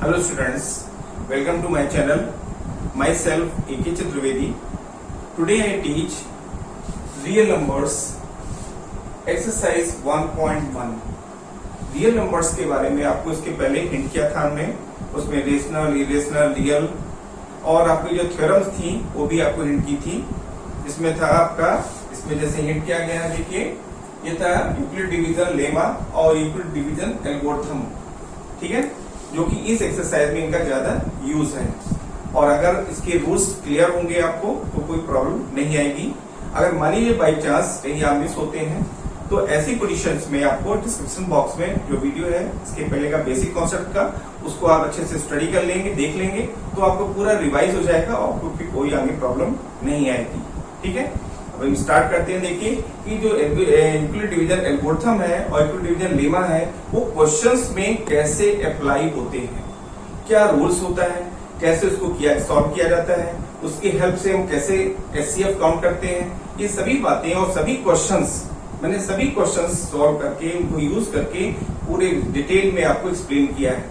Hello students, welcome to my channel. Myself A.K. Chaturvedi. Today I teach real numbers exercise 1.1. Real numbers के बारे में आपको इसके पहले हिंट किया था हमने, उसमें रेशनल, इरेशनल, रियल और आपकी जो थ्योरम्स थी वो भी आपको हिंट की थी। इसमें था आपका, इसमें जैसे हिंट किया गया है, देखिए ये था यूक्लिड डिवीजन लेमा और यूक्लिड डिवीजन एल्गोरिथम, ठीक है, जो कि इस एक्सरसाइज में इनका ज्यादा यूज है। और अगर इसके रूल्स क्लियर होंगे आपको तो कोई प्रॉब्लम नहीं आएगी। अगर मान लीजिए बाई चांस कहीं आप मिस होते हैं तो ऐसी पोजीशंस में आपको डिस्क्रिप्शन बॉक्स में जो वीडियो है इसके पहले का बेसिक कॉन्सेप्ट का, उसको आप अच्छे से स्टडी कर लेंगे, देख लेंगे तो आपको पूरा रिवाइज हो जाएगा और आपको फिर कोई आगे प्रॉब्लम नहीं आएगी, ठीक है। अब हम स्टार्ट करते हैं। देखिए कि जो यूक्लिड डिवीजन एल्गोरिथम है और यूक्लिड डिवीजन लेमा है वो क्वेश्चंस में कैसे अप्लाई होते हैं, क्या रूल्स होता है, कैसे उसको सॉल्व किया जाता है, उसकी हेल्प से हम कैसे एचसीएफ काउंट करते हैं, ये सभी बातें और सभी क्वेश्चंस मैंने सभी क्वेश्चंस सॉल्व करके उनको यूज करके पूरे डिटेल में आपको एक्सप्लेन किया है,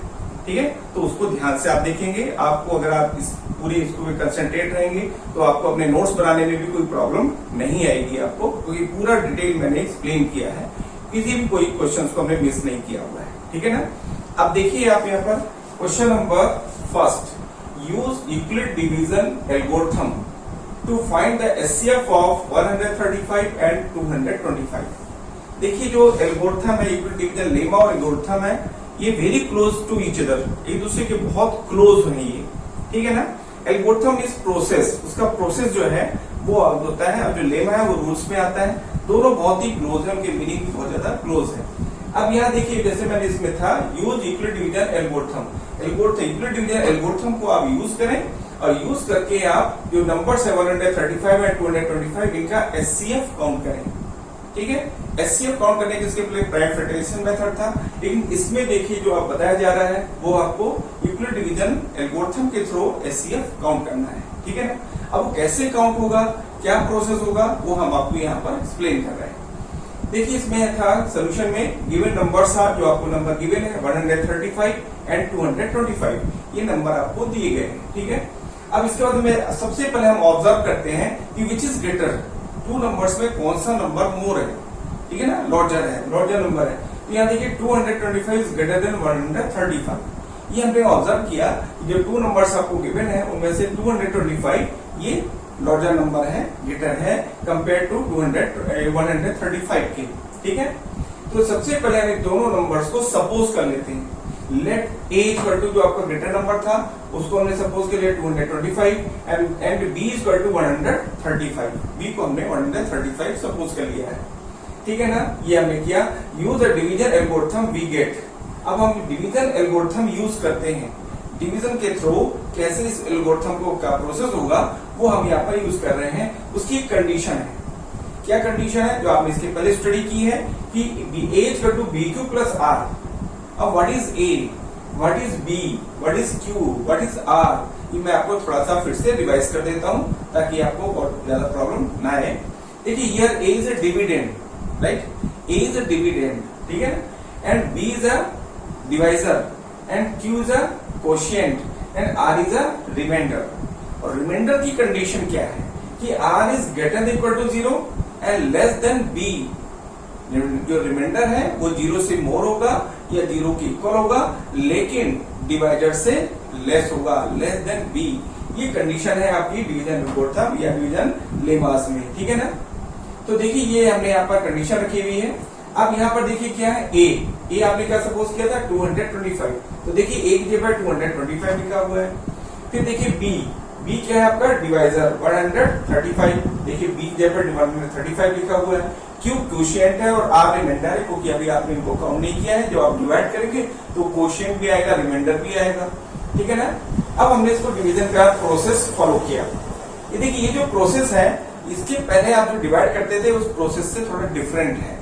ठीक है। तो उसको ध्यान से आप देखेंगे, आपको अगर आप इस पूरे इसको में कंसंट्रेट रहेंगे तो आपको अपने नोट्स बनाने में भी कोई प्रॉब्लम नहीं आएगी आपको, क्योंकि पूरा डिटेल मैंने एक्सप्लेन किया है, किसी भी कोई क्वेश्चन को हमने मिस नहीं किया हुआ है, ठीक है ना। अब देखिए आप यहाँ पर question number first, use Euclid division algorithm to find the HCF of 135 and 225। देखिए जो एल्गोरिथम है यूक्लिड डिवीजन लेमा और एल्गोरिथम है, ये very close to each other, एक दूसरे के बहुत क्लोज है ये, ठीक है ना। एल्गोरिथम इज प्रोसेस, उसका प्रोसेस जो है वो होता है, अब जो लेमा है वो रूल्स में आता है, दोनों बहुत ही क्लोज है, उनके मीनिंग बहुत ज्यादा क्लोज है। अब यहाँ देखिए जैसे मैंने इसमें था use Euclid division algorithm, Euclid division algorithm को आप यूज करें और यूज करके आप जो नंबर्स है 135 एंड 225 इनका एचसीएफ काउंट करें, ठीक है। एचसीएफ काउंट करने के इसके पहले प्राइम फैक्टराइजेशन मेथड था, लेकिन इसमें देखिए जो आप बताया जा रहा है वो आपको यूक्लिड डिवीजन एल्गोरिथम के थ्रू एचसीएफ काउंट करना है, ठीक है ना। अब वो कैसे काउंट होगा, क्या प्रोसेस होगा, वो हम आपको यहाँ पर एक्सप्लेन कर रहे हैं। देखिए इसमें था सोल्यूशन में गिवन नंबर्स था, जो आपको नंबर गिवन है 135 एंड 225, ये नंबर आपको दिए गए हैं, ठीक है। अब इसके बाद में सबसे पहले हम ऑब्जर्व करते हैं कि which is greater, two numbers में कौन सा नंबर मोर है, ठीक है ना, लार्जर नंबर है। तो यहाँ देखिए 225 इज ग्रेटर देन 135, ये हमने ऑब्जर्व किया जो टू नंबर्स आपको गिवन है उनमें से 225 ये लार्जर नंबर है, ग्रेटर है कंपेयर टू 135 के, ठीक है। तो सबसे पहले हम दोनों नंबर्स को सपोज कर लेते हैं। लेट a इक्वल टू जो आपका ग्रेटर नंबर था उसको हमने सपोज कर लिया 225 and b equal to 135, b को हमने 135 सपोज कर लिया है, ठीक है ना। ये हमने किया। Use the division algorithm we get, अब हम डिवीजन एल्गोरिथम यूज करते हैं, डिवीजन के थ्रू कैसे इस एल्गोरिथम को का प्रोसेस होगा वो हम यहाँ पर यूज कर रहे हैं। उसकी कंडीशन है, क्या कंडीशन है जो आपने इसके पहले स्टडी की है कि a equal to bq plus r। अब what is a, what is b, what is q, what is r, ये मैं आपको थोड़ा सा फिर से रिवाइज कर देता हूं ताकि आपको बहुत ज्यादा प्रॉब्लम ना आए। देखिए here a is a dividend, right, a is a dividend, ठीक है, and b is a divisor and q is a quotient and r is a remainder. और रिमाइंडर की कंडीशन क्या है कि r is greater than equal to 0 and less than b। जो remainder है वो 0 से मोर होगा या 0 के इक्वल होगा, लेकिन डिवाइडर से लेस होगा, लेस देन b। ये कंडीशन है आपकी डिवीजन एल्गोरिथम या डिवीजन लेमास में, ठीक है ना। तो देखिए ये हमने यहाँ पर कंडीशन रखी हुई है। अब यहाँ पर देखिए क्या है a आपने क्या सपोज किया था 225, तो देखिए a की जगह 225 लिखा हुआ है। फिर देखिए b क्या है आपका डिवाइजर 135, देखिए b की जगह 135 लिखा हुआ है। Q कोशिएंट है और R रिमाइंडर है, क्योंकि अभी आपने इनको काउंट नहीं किया है, जब आप डिवाइड करेंगे तो कोशिएंट भी आएगा, रिमाइंडर भी आएगा, ठीक है ना। अब हमने इसको डिवीजन का प्रोसेस फॉलो किया। ये देखिए ये जो प्रोसेस है इसके पहले आप जो डिवाइड करते थे उस प्रोसेस से थोड़ा डिफरेंट है।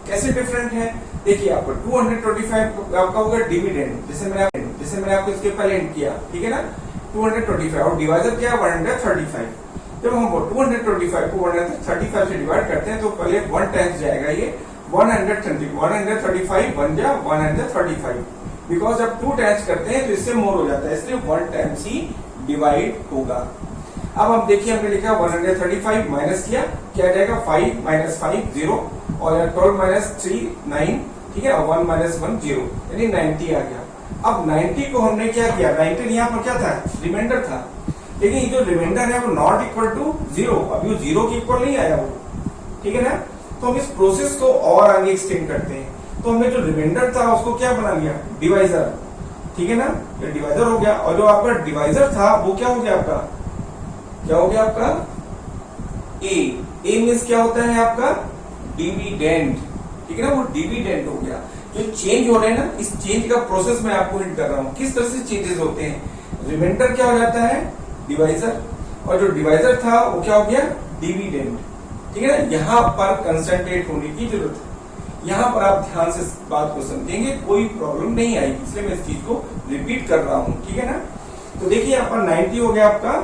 कैसे डिफरेंट है, देखिए आपको 225 आपका होगा डिविडेंड, जैसे मैंने आपको इसके पहले एंड किया, ठीक है ना, 225 और डिवाइजर क्या 135। जब हम 225 को 135 से डिवाइड करते हैं तो पहले 1 टाइम्स जाएगा, ये 135 बन जा 135, बिकॉज जब 2 टाइम्स करते हैं तो इससे मोर हो जाता है, इसलिए 1 टाइम्स ही डिवाइड होगा। अब हम देखिए हमने लिखा 135 माइनस किया, क्या आ जाएगा 5 माइनस 5 0 और 12 माइनस 3 9, ठीक है, और 1 माइनस 1 0, यानी 90 आ गया। अब 90 को हमने क्या किया, 90 यहाँ पर क्या था, रिमाइंडर था, लेकिन ये जो रिमाइंडर है वो नॉट इक्वल टू 0, अभी वो 0 के इक्वल नहीं आया वो, ठीक है ना। तो हम इस प्रोसेस को और आगे एक्सटेंड करते हैं, तो हमने जो रिमाइंडर था उसको क्या बना लिया, डिवाइजर, ठीक है ना, ये डिवाइजर हो गया। और जो आपका डिवाइजर था वो क्या हो गया आपका, क्या हो गया आपका ए मीन्स क्या होता है आपका डिविडेंड, ठीक है ना, वो डिविडेंड हो गया। जो चेंज हो रहे हैं ना, इस चेंज का प्रोसेस मैं आपको हिंट कर रहा हूं, किस तरह से चेंजेस होते हैं। रिमाइंडर क्या हो जाता है, डिवाइजर, और जो डिवाइजर था वो क्या हो गया, डिविडेंड, ठीक है ना। यहां पर कंसंट्रेट होने की जरूरत है, यहां पर आप ध्यान से इस बात को समझेंगे, कोई प्रॉब्लम नहीं आएगी, इसलिए मैं इस चीज को रिपीट कर रहा हूं, ठीक है ना। तो देखिए यहाँ पर 90 हो गया आपका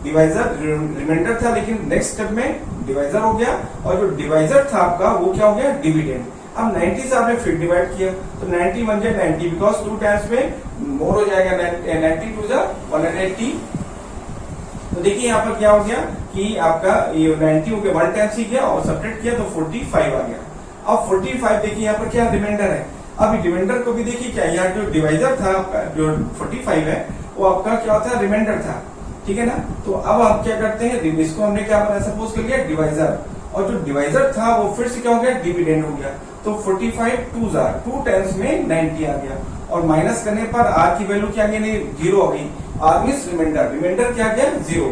डिवाइजर, रिमाइंडर था लेकिन नेक्स्ट स्टेप में डिवाइजर हो गया, और जो डिवाइजर था आपका वो क्या हो गया, डिविडेंड। अब 90 से आपने फिर डिवाइड किया तो 90 बन जाए 90, बिकॉज 2 टाइम्स में मोर हो जाएगा, 90 टू जा 180। तो देखिए यहाँ पर क्या हो गया कि आपका ये 90 हो गया, 1 टाइम्स ही गया और सब्ट्रैक्ट किया तो 45 आ गया। अब 45 देखिए यहाँ पर क्या रिमाइंडर है, अब रिमाइंडर को भी देखिए क्या, यहाँ जो डिवाइजर था आपका जो 45 है वो आपका क्या होता है, रिमाइंडर था, ठीक है ना। तो अब आप क्या करते हैं, इसको हमने क्या बनाया, सपोज कर लिया डिवाइजर, और जो डिवाइजर था वो फिर से क्या हो गया, डिविडेंड हो गया। तो 45 2 टाइम्स में 90 आ गया, और माइनस करने पर आर की वैल्यू क्या आ गई, 0 हो गई, आर मीन्स रिमाइंडर, रिमाइंडर क्या गया 0।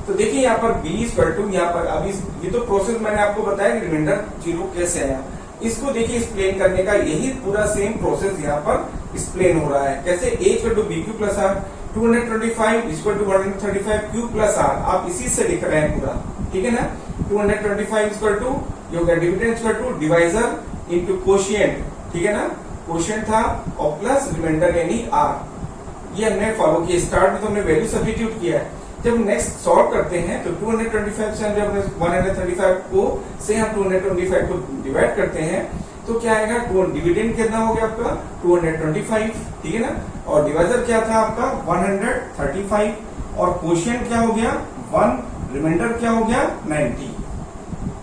तो देखिए यहाँ पर बी इक्वल टू, यहाँ पर अभी ये तो प्रोसेस मैंने आपको बताया कि रिमाइंडर 0 कैसे आया, इसको देखिए एक्सप्लेन करने का यही पूरा सेम प्रोसेस यहाँ पर एक्सप्लेन हो रहा है। कैसे, a equal to B Q plus R, 225 equal to 135 Q plus R, आप इसी से लिख रहे हैं पूरा, ठीक है ना। 225 इक्वल टू ये हो गया dividend equal to divisor into quotient, ठीक है ना, कोशिएंट था और प्लस रिमाइंडर यानी आर, ये हमने फॉलो किया। स्टार्ट में तो हमने वैल्यू सब्स्टिट्यूट किया है, जब नेक्स्ट सॉल्व करते हैं तो 225 से जब 135 को से हम 225 को डिवाइड करते हैं तो क्या आएगा, डिविडेंड कितना हो गया आपका 225, ठीक है ना, और डिवाइजर क्या था आपका 135, और कोशिएंट क्या हो गया 1, रिमाइंडर क्या हो गया 90।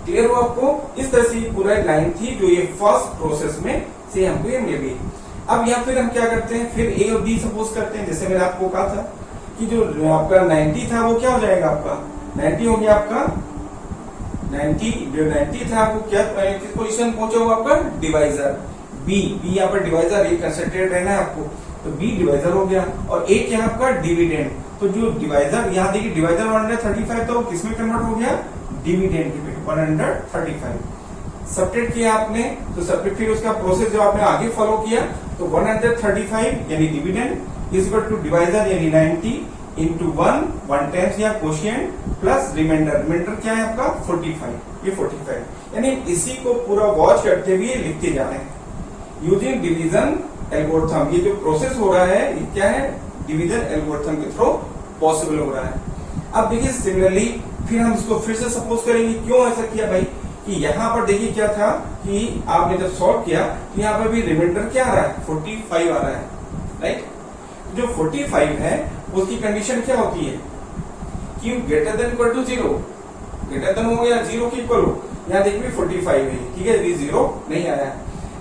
क्लियर हो आपको, इस तरह से पूरा लाइन थी जो ये फर्स्ट प्रोसेस में से हमको ये मिल गई। अब यहाँ फिर हम क्या करते हैं, फिर ए और बी सपोज करते हैं, जैसे मैंने आपको कहा था कि जो आपका 90 था वो क्या हो जाएगा आपका 90 हो गया आपका 90, जो 90 था वो क्या किस पोजीशन पहुंचा हुआ आपका डिवाइजर, बी यहाँ पर डिवाइजर, ये कंसंट्रेट रहना है आपको, तो बी डिवाइजर हो गया, और ए क्या आपका डिविडेंड। तो जो डिवाइजर यहाँ देखिए डिवाइजर 135 तो किसमें कन्वर्ट हो गया, डिविडेंड में 135 सब्ट्रैक्ट किया आपने, तो सब्ट्रैक्ट फिर उसका प्रोसेस जो आपने आगे फॉलो किया, तो 135 यानी dividend is equal to divisor यानी 90 इंटू 1 टाइम्स या कोशिएंट प्लस रिमाइंडर, रिमाइंडर क्या है आपका 45, ये 45, यानी इसी को पूरा वॉच करते हुए लिखते जा रहे हैं यूजिंग डिवीजन एल्गोरिथम। ये जो प्रोसेस हो रहा है ये क्या है, डिवीजन एल्गोरिथम के थ्रू पॉसिबल हो रहा है। अब देखिए सिमिलरली फिर हम इसको फिर से सपोज करेंगे, क्यों ऐसा किया भाई, कि यहाँ पर देखिए क्या था कि आपने जब सॉल्व किया तो यहाँ पर भी रिमाइंडर क्या आ रहा है 45 आ रहा है, राइट। जो 45 है उसकी कंडीशन क्या होती है, Q greater than equal to 0, greater than हो गया 0 के इक्वल हो, यहाँ देखिए 45 है, ठीक है, अभी 0 नहीं आया।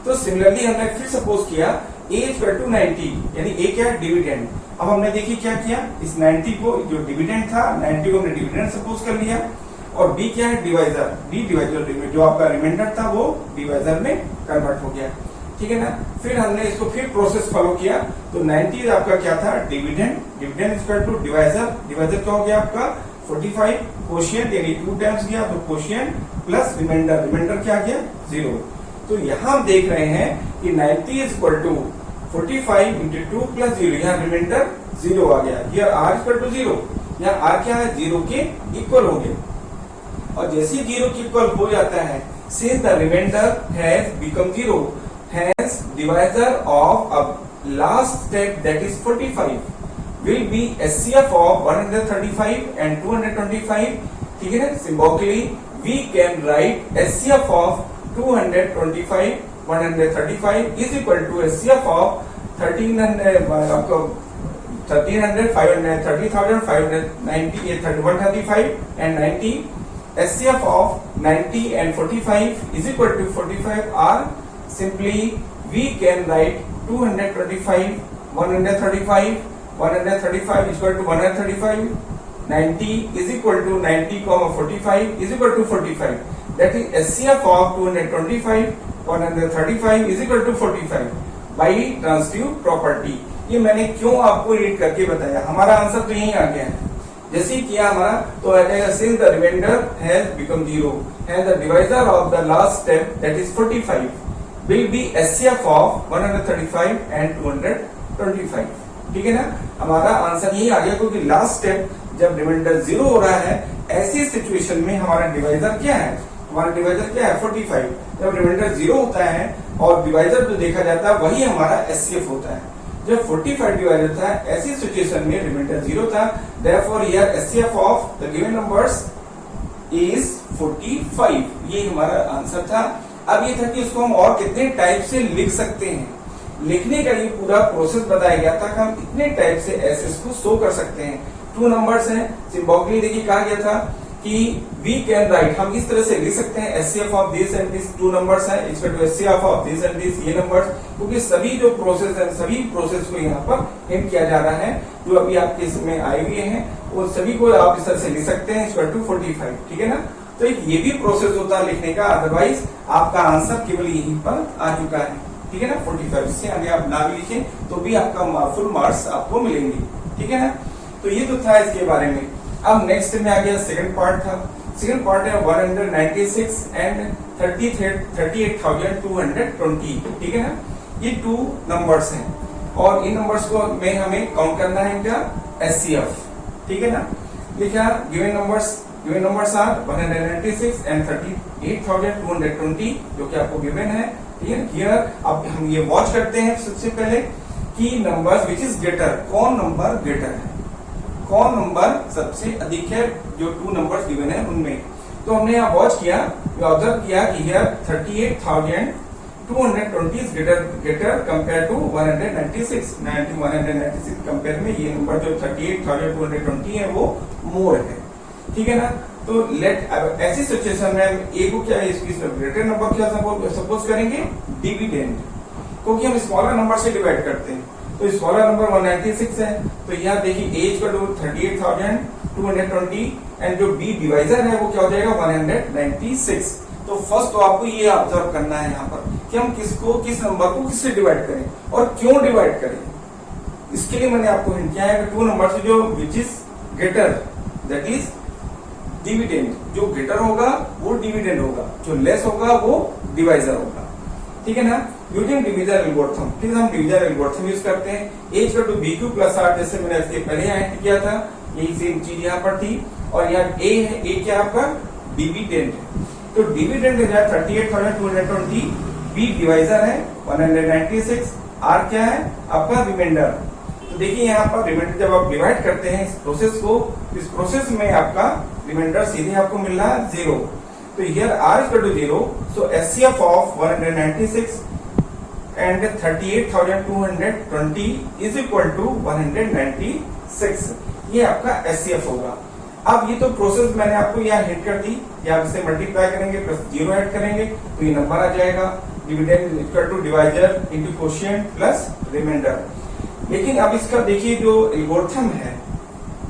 तो सिमिलरली हमने फिर सपोज किया a इक्वल टू 90, यानी a क्या है डिविडेंड। अब हमने देखिए क्या किया, इस 90 को जो डिविडेंड था 90 को हमने डिविडेंड सपोज कर लिया, और b क्या है डिवाइजर, b डिवाइजर जो आपका रिमाइंडर था वो डिवाइजर में कन्वर्ट हो गया, ठीक है ना। फिर हमने इसको फिर प्रोसेस फॉलो किया, तो 90 आपका क्या था dividend, dividend equal to divisor, divisor क्या हो गया आपका 45, कोशिएंट यानी 2 टाइम्स गया तो कोशिएंट प्लस रिमाइंडर, रिमाइंडर क्या गया 0। तो यहाँ हम देख रहे हैं कि 90 is equal to 45 into 2 plus 0, यहाँ रिमाइंडर 0 आ गया, हियर r इक्वल टू 0, यहाँ r क्या है 0 के इक्वल हो गया, और जैसे ही 0 के इक्वल हो जाता है since the remainder has become 0, hence divisor of a last step that is 45 will be SCF of 135 and 225, ठीक है ना। Symbolically we can write SCF of 225 135 is equal to SCF of 1300 आपको 1300 500 30,590 135 and 90 SCF of 90 and 45 is equal to 45 are simply we can write 225 135 is equal to 135 90 is equal to 90 45 is equal to 45 that is SCF of 225 135 is equal to 45 by transitive property। ये मैंने क्यों आपको read करके बताया, हमारा answer तो यही आ गया है। जैसे किया हमारा तो आ जाएगा since the remainder has become zero and the divisor of the last step that is 45 will be SCF of 135 and 225। ठीक है ना, हमारा आंसर यही आ गया क्योंकि लास्ट स्टेप जब रिमाइंडर जीरो हो रहा है ऐसी सिचुएशन में हमारा डिवाइजर क्या है, हमारा डिवाइजर क्या है 45। जब रिमाइंडर जीरो होता है और डिवाइजर जो देखा जाता है वही हमारा एचसीएफ होता है। जब 45 डिवाइडर था ऐसी सिचुएशन में रिमाइंडर जीरो था, therefore here HCF of the given numbers is 45। ये हमारा आंसर था। अब ये था कि इसको हम और कितने टाइप से लिख सकते हैं, लिखने का ये पूरा प्रोसेस बताया गया था कि हम इतने टाइप से एसेस को शो कर सकते हैं। टू नंबर्स हैं, सिंबॉलिकली देखिए कहा गया था कि वी कैन राइट, हम इस तरह से लिख सकते हैं HCF of this and this, two numbers हैं equal to HCF of this and this, ये नंबर्स, क्योंकि सभी जो प्रोसेस है सभी प्रोसेस को यहाँ पर हिंट किया जा रहा है जो अभी आपके इसमें आए हुए हैं वो सभी को आप इस तरह से लिख सकते हैं इक्वल टू 45। ठीक है ना, तो ये भी प्रोसेस होता है लिखने का, अदरवाइज आपका आंसर केवल यहीं पर आ चुका है। ठीक है ना, 45 से आगे आप ना भी लिखें तो भी आपका फुल मार्क्स आपको मिलेंगे। ठीक है ना, तो ये तो था इसके बारे में। अब नेक्स्ट में आ गया सेकंड पार्ट था। सेकंड पार्ट है 196 एंड 38,220। ठीक है ना, ये टू नंबर्स हैं और इन नंबर्स को में हमें काउंट करना है इनका एचसीएफ। ठीक है ना, लिखा गिवन नंबर्स आर 196 एंड 38,220 जो कि आपको गिवन है। हियर अब हम ये वॉच करते हैं सबसे पहले कि नंबर्स विच इज ग्रेटर, कौन नंबर ग्रेटर है, कौन नंबर सबसे अधिक है जो टू नंबर्स गिवन है उनमें। तो हमने यहाँ वॉच किया, ऑब्जर्व किया कि here 38,220 is greater compare to 196 compare में ये नंबर जो 38,220 है वो मोर है। ठीक है ना, तो लेट ऐसी सिचुएशन में ए को क्या है इसकी ग्रेटर नंबर क्या सपोज करेंगे डिविडेंड, क्योंकि हम स्मॉलर नंबर से डिवाइड करते हैं। तो स्मॉलर नंबर 196 है तो यहाँ देखिए एज का 38,220 एंड जो बी डिवाइजर है वो क्या हो जाएगा 196। तो फर्स्ट तो आपको ये ऑब्जर्व करना है यहाँ पर कि हम किस नंबर को किससे डिवाइड करें और क्यों डिवाइड करें। इसके लिए मैंने आपको हिंट किया है कि टू नंबर से जो which is greater that is dividend, जो ग्रेटर होगा वो डिविडेंड होगा, जो लेस होगा वो डिवाइजर होगा। ठीक है ना, यूजिंग डिवीजन एल्गोरिथम, फिर हम डिवीजन एल्गोरिथम यूज करते हैं। एच का to B Q plus R जैसे मैंने इसके पहले हिंट किया था, यही सेम चीज यहाँ पर थी। और यहाँ ए है, ए क्या आपका डिविडेंड है, तो डिविडेंड है 38,220, बी डिवाइजर है 196, आर क्या है आपका रिमाइंडर। तो देखिए यहाँ पर रिमाइंडर जब आप डिवाइड करते हैं इस प्रोसेस को, इस प्रोसेस में आपका रिमाइंडर सीधे आपको मिल रहा है 0। तो here r is equal to 0, so SCF of 196 and 38,220 is equal to 196, ये आपका SCF होगा। अब ये तो प्रोसेस मैंने आपको यहाँ हिट कर दी, या इसे मल्टीप्लाई करेंगे प्लस 0 ऐड करेंगे तो ये नंबर आ जाएगा dividend equal to divisor into quotient plus remainder. लेकिन अब इसका देखिए जो एल्गोरिथम है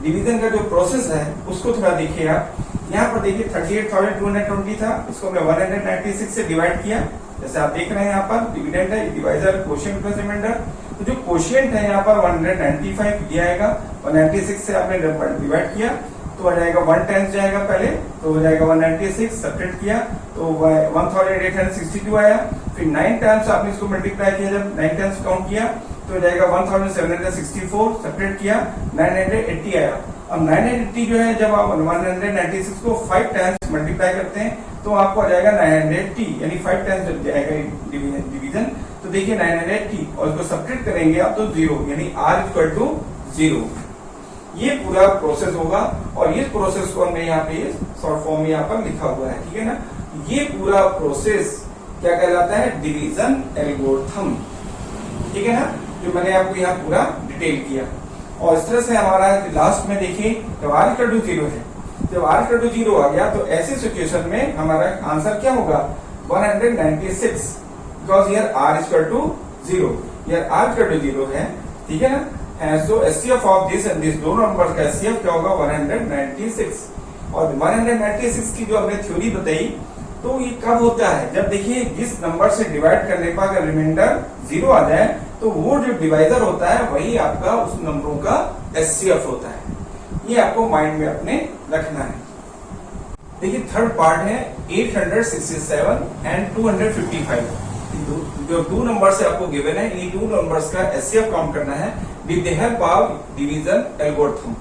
डिवीजन का जो प्रोसेस है उसको थोड़ा देखिए आप। यहाँ पर देखिए 38,220 था, इसको हमने 196 से डिवाइड किया, जैसे आप देख रहे हैं यहाँ पर डिविडेंड है डिवाइजर कोशिएंट प्लस रिमाइंडर। तो जो कोशिएंट है यहाँ पर 195 ये आएगा, 196 से आपने डिवाइड किया तो आ जाएगा 1 टाइम्स जाएगा पहले, तो हो जाएगा 196 सब्ट्रैक्ट किया तो 1862 आया। फिर 9 टाइम्स आपने इसको मल्टीप्लाई किया, जब 9 टाइम्स काउंट किया तो हो जाएगा 1764 सब्ट्रैक्ट किया 980 आया। अब 980 जो है जब आप 196 को 5 टाइम्स मल्टीप्लाई करते हैं तो आपको आ जाएगा 980, यानी 5 टाइम्स जाएगा डिवीजन। तो देखिए 980 और इसको सब्ट्रैक्ट करेंगे आप तो 0, यानी r इक्वल टू 0। ये पूरा प्रोसेस होगा और इस प्रोसेस को हमने यहाँ पे शॉर्ट फॉर्म में यहाँ पर लिखा हुआ है। ठीक है ना, ये पूरा प्रोसेस क्या कहलाता है डिवीजन एल्गोरिथम। ठीक है ना, जो मैंने आपको यहाँ पूरा डिटेल किया। और इस तरह से हमारा लास्ट में देखिए जब r इक्वल टू 0 है, जब r इक्वल टू 0 आ गया तो ऐसी सिचुएशन में हमारा आंसर क्या होगा 196, because here r equal to 0, here r equal to 0 है, ठीक है ना। So HCF of this and this दोनों नंबर का एचसीएफ क्या होगा 196। और 196 की जो हमने थ्योरी बताई तो ये कब होता है, जब देखिए जिस नंबर से डिवाइड करने पर अगर रिमाइंडर 0 आ जाए तो वो जो डिवाइजर होता है वही आपका उस नंबरों का एचसीएफ होता है। ये आपको माइंड में अपने रखना है। देखिए थर्ड पार्ट है 867 एंड 255। जो टू नंबर से आपको गिवन है, इन टू नंबर्स का एचसीएफ काउंट करना है with the help of division algorithm.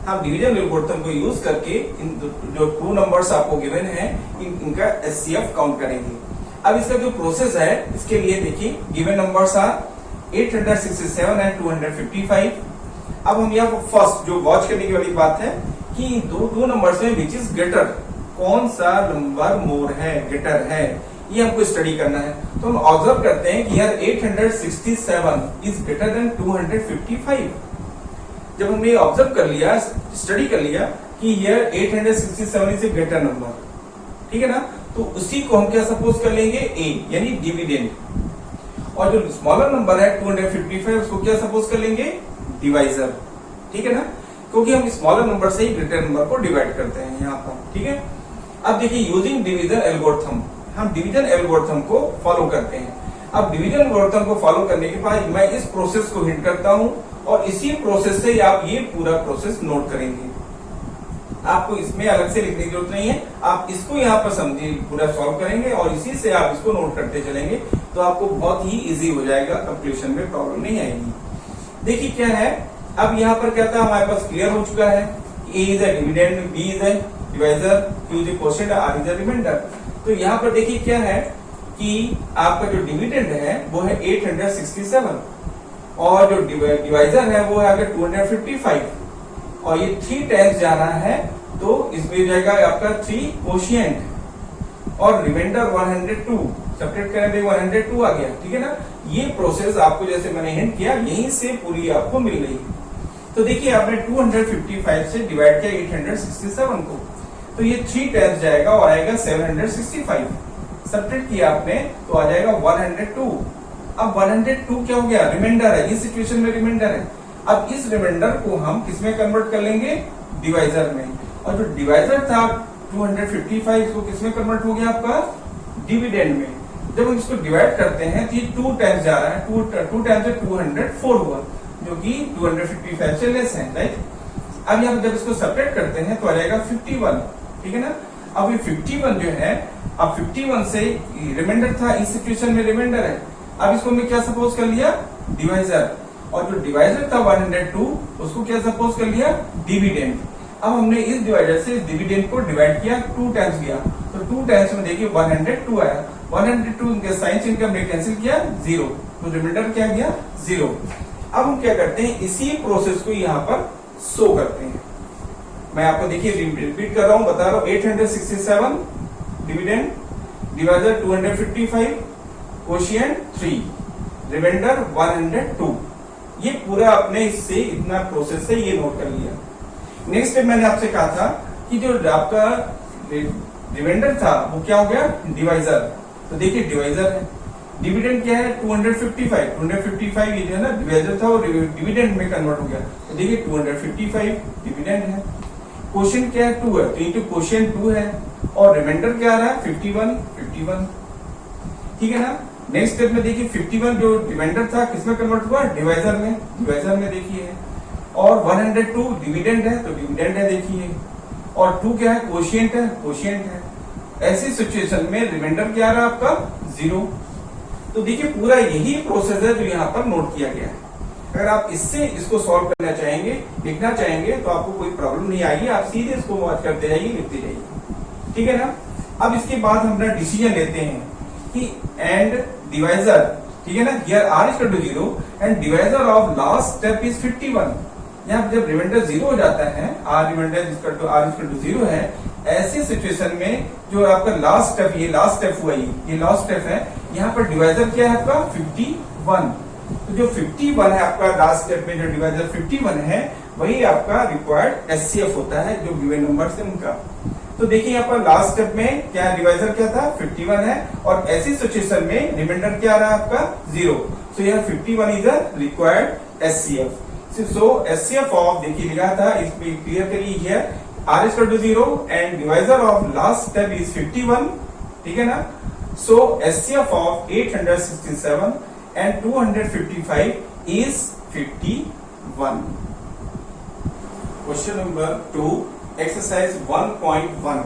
हम डिवीजन एल्गोरिथम को यूज करके इन जो टू नंबर्स आपको गिवन है इनका एचसीएफ काउंट करेंगे। अब इसका जो प्रोसेस है इसके लिए देखिए गिवन नंबर्स आर 867 एंड 255। अब हम यहाँ फर्स्ट जो वॉच करने की वाली बात है कि दो नंबर्स में विच इज ग्रेटर, कौन सा नंबर मोर है, ग्रेटर है, ये हमको स्टडी करना है। तो हम ऑब्जर्व करते हैं कि यार 867 इज ग्रेटर देन 255। जब हमने ये ऑब्जर्व कर लिया, स्टडी कर लिया कि यार 867 इज ए ग्रेटर नंबर, ठीक है ना, तो उसी को हम क्या सपोज कर लेंगे ए, यानी डिविडेंड। और जो स्मॉलर नंबर है 255 उसको क्या सपोज कर लेंगे डिवाइजर, ठीक है ना, क्योंकि हम स्मॉलर नंबर से ही ग्रेटर नंबर को डिवाइड करते हैं यहाँ पर, ठीक है। अब देखिए यूजिंग डिवीजन एल्गोरिथम, हम डिवीजन एल्गोरिथम को फॉलो करते हैं। अब डिवीजन एल्गोरिथम को फॉलो करने के बाद मैं इस प्रोसेस को हिंट करता हूं और इसी प्रोसेस से आप ये पूरा प्रोसेस नोट करेंगे। आपको इसमें अलग से लिखने की जरूरत नहीं है, आप इसको यहाँ पर समझिए, पूरा सॉल्व करेंगे और इसी से आप इसको नोट करते चलेंगे तो आपको बहुत ही इजी हो जाएगा, कंप्लीशन में प्रॉब्लम नहीं आएगी। देखिए क्या है, अब यहाँ पर क्या था हमारे पास क्लियर हो चुका है A is a dividend, B is a divisor, Q is a quotient, R is a remainder. तो यहाँ पर देखिए क्या है कि आपका जो डिविडेंड है वो है 867 और जो डिवाइजर है वो है आगे 255 और ये 3 टाइम्स जाना है तो इसमें हो जाएगा आपका 3 क्वोशिएंट और रिमाइंडर 102, सब्ट्रैक्ट करें 102 आ गया, ठीक है ना। ये प्रोसेस आपको जैसे मैंने हिंट किया यहीं से पूरी आपको मिल रही है। तो देखिए आपने 255 से डिवाइड किया 867 को, तो ये 3 टाइम्स जाएगा और आएगा 765। सब्ट्रैक्ट किया आपने तो आ जाएगा 102। अब 102 क्या हो गया, रिमाइंडर है, इस सिचुएशन में रिमाइंडर है। अब इस रिमाइंडर को हम किसमें कन्वर्ट कर लेंगे, डिवाइजर में। और जो डिवाइजर था 255 इसको किसमें कन्वर्ट हो गया आपका, डिविडेंड में। जब हम इसको डिवाइड करते हैं तो ये 2 टाइम्स जा रहा है, 2 टाइम्स से 204 हुआ जो कि 255 से लेस है, राइट। अब यहाँ जब इसको सेपरेट करते हैं तो आ जाएगा 51, ठीक है ना। अब ये 51 जो है, अब 51 से रिमाइंडर था, इस सिचुएशन में रिमाइंडर है। अब इसको हमने क्या सपोज कर लिया, डिवाइजर, और जो डिवाइजर था 102 उसको क्या सपोज कर लिया, डिविडेंड। अब हमने इस डिवाइडर से इस डिविडेंड को डिवाइड किया, 2 टाइम्स गया तो 2 टाइम्स में देखिए 102 आया, 102 इनके साइन चिन्ह का हमने कैंसिल किया 0, तो रिमाइंडर क्या गया 0। अब हम क्या करते हैं, इसी प्रोसेस को यहाँ पर शो करते हैं। मैं आपको देखिए रिपीट कर रहा हूं, बता रहा हूं, 867 डिविडेंड, डिवाइजर 255, क्वोशिएंट 3, रिमाइंडर 102। ये पूरा आपने इससे इतना प्रोसेस से ये नोट कर लिया। नेक्स्ट स्टेप मैंने आपसे कहा था कि जो आपका रिमाइंडर था वो क्या हो गया, डिवाइजर। तो देखिए डिवाइजर है, डिविडेंड क्या है 255 ये जो है ना डिवाइजर था वो डिविडेंड में कन्वर्ट हो गया, तो देखिए 255 डिविडेंड है। क्वोशिएंट क्या है 2 है, तो इंटू क्वोशिएंट 2 है और रिमाइंडर क्या आ रहा है 51, ठीक है ना। नेक्स्ट स्टेप में देखिए 51 जो रिमाइंडर था किसमें कन्वर्ट हुआ, डिवाइजर में, देखिए। और 102 डिविडेंड है तो डिविडेंड है देखिए, और 2 क्या है, क्वोशिएंट है। ऐसी सिचुएशन में रिमाइंडर क्या आ रहा है आपका 0। तो देखिए पूरा यही प्रोसेस है जो यहाँ पर नोट किया गया है। अगर आप इससे इसको सॉल्व करना चाहेंगे, लिखना चाहेंगे तो आपको कोई प्रॉब्लम नहीं आएगी, आप सीधे इसको वॉच करते जाइए, लिखते जाइए, ठीक है ना। अब इसके बाद हम डिसीजन लेते हैं कि एंड डिवाइजर, ठीक है ना, here r is equal to 0 and divisor of last step is 51। यहाँ जब रिमाइंडर 0 हो जाता है, r remainder r equal to 0 है, ऐसी सिचुएशन में जो आपका लास्ट स्टेप, ये लास्ट स्टेप हुआ, ये लास्ट स्टेप है, यहाँ पर डिवाइजर क्या है आपका 51। तो जो 51 है आपका लास्ट स्टेप में जो डिवाइजर 51 है वही आपका रिक्वायर्ड एचसीएफ होता है जो गिवन नंबर है उनका। तो देखिए यहाँ पर लास्ट स्टेप में क्या डिवाइजर क्या था 51 है और ऐसी सिचुएशन में रिमाइंडर क्या आ रहा है आपका 0। सो यहाँ 51 is a required HCF. So HCF of देखिए लिखा था इसमें क्लियर करिए here r is equal to 0 and divisor of last step is 51, ठीक है ना। So HCF of 867 and 255 is 51. Question number 2 exercise 1.1.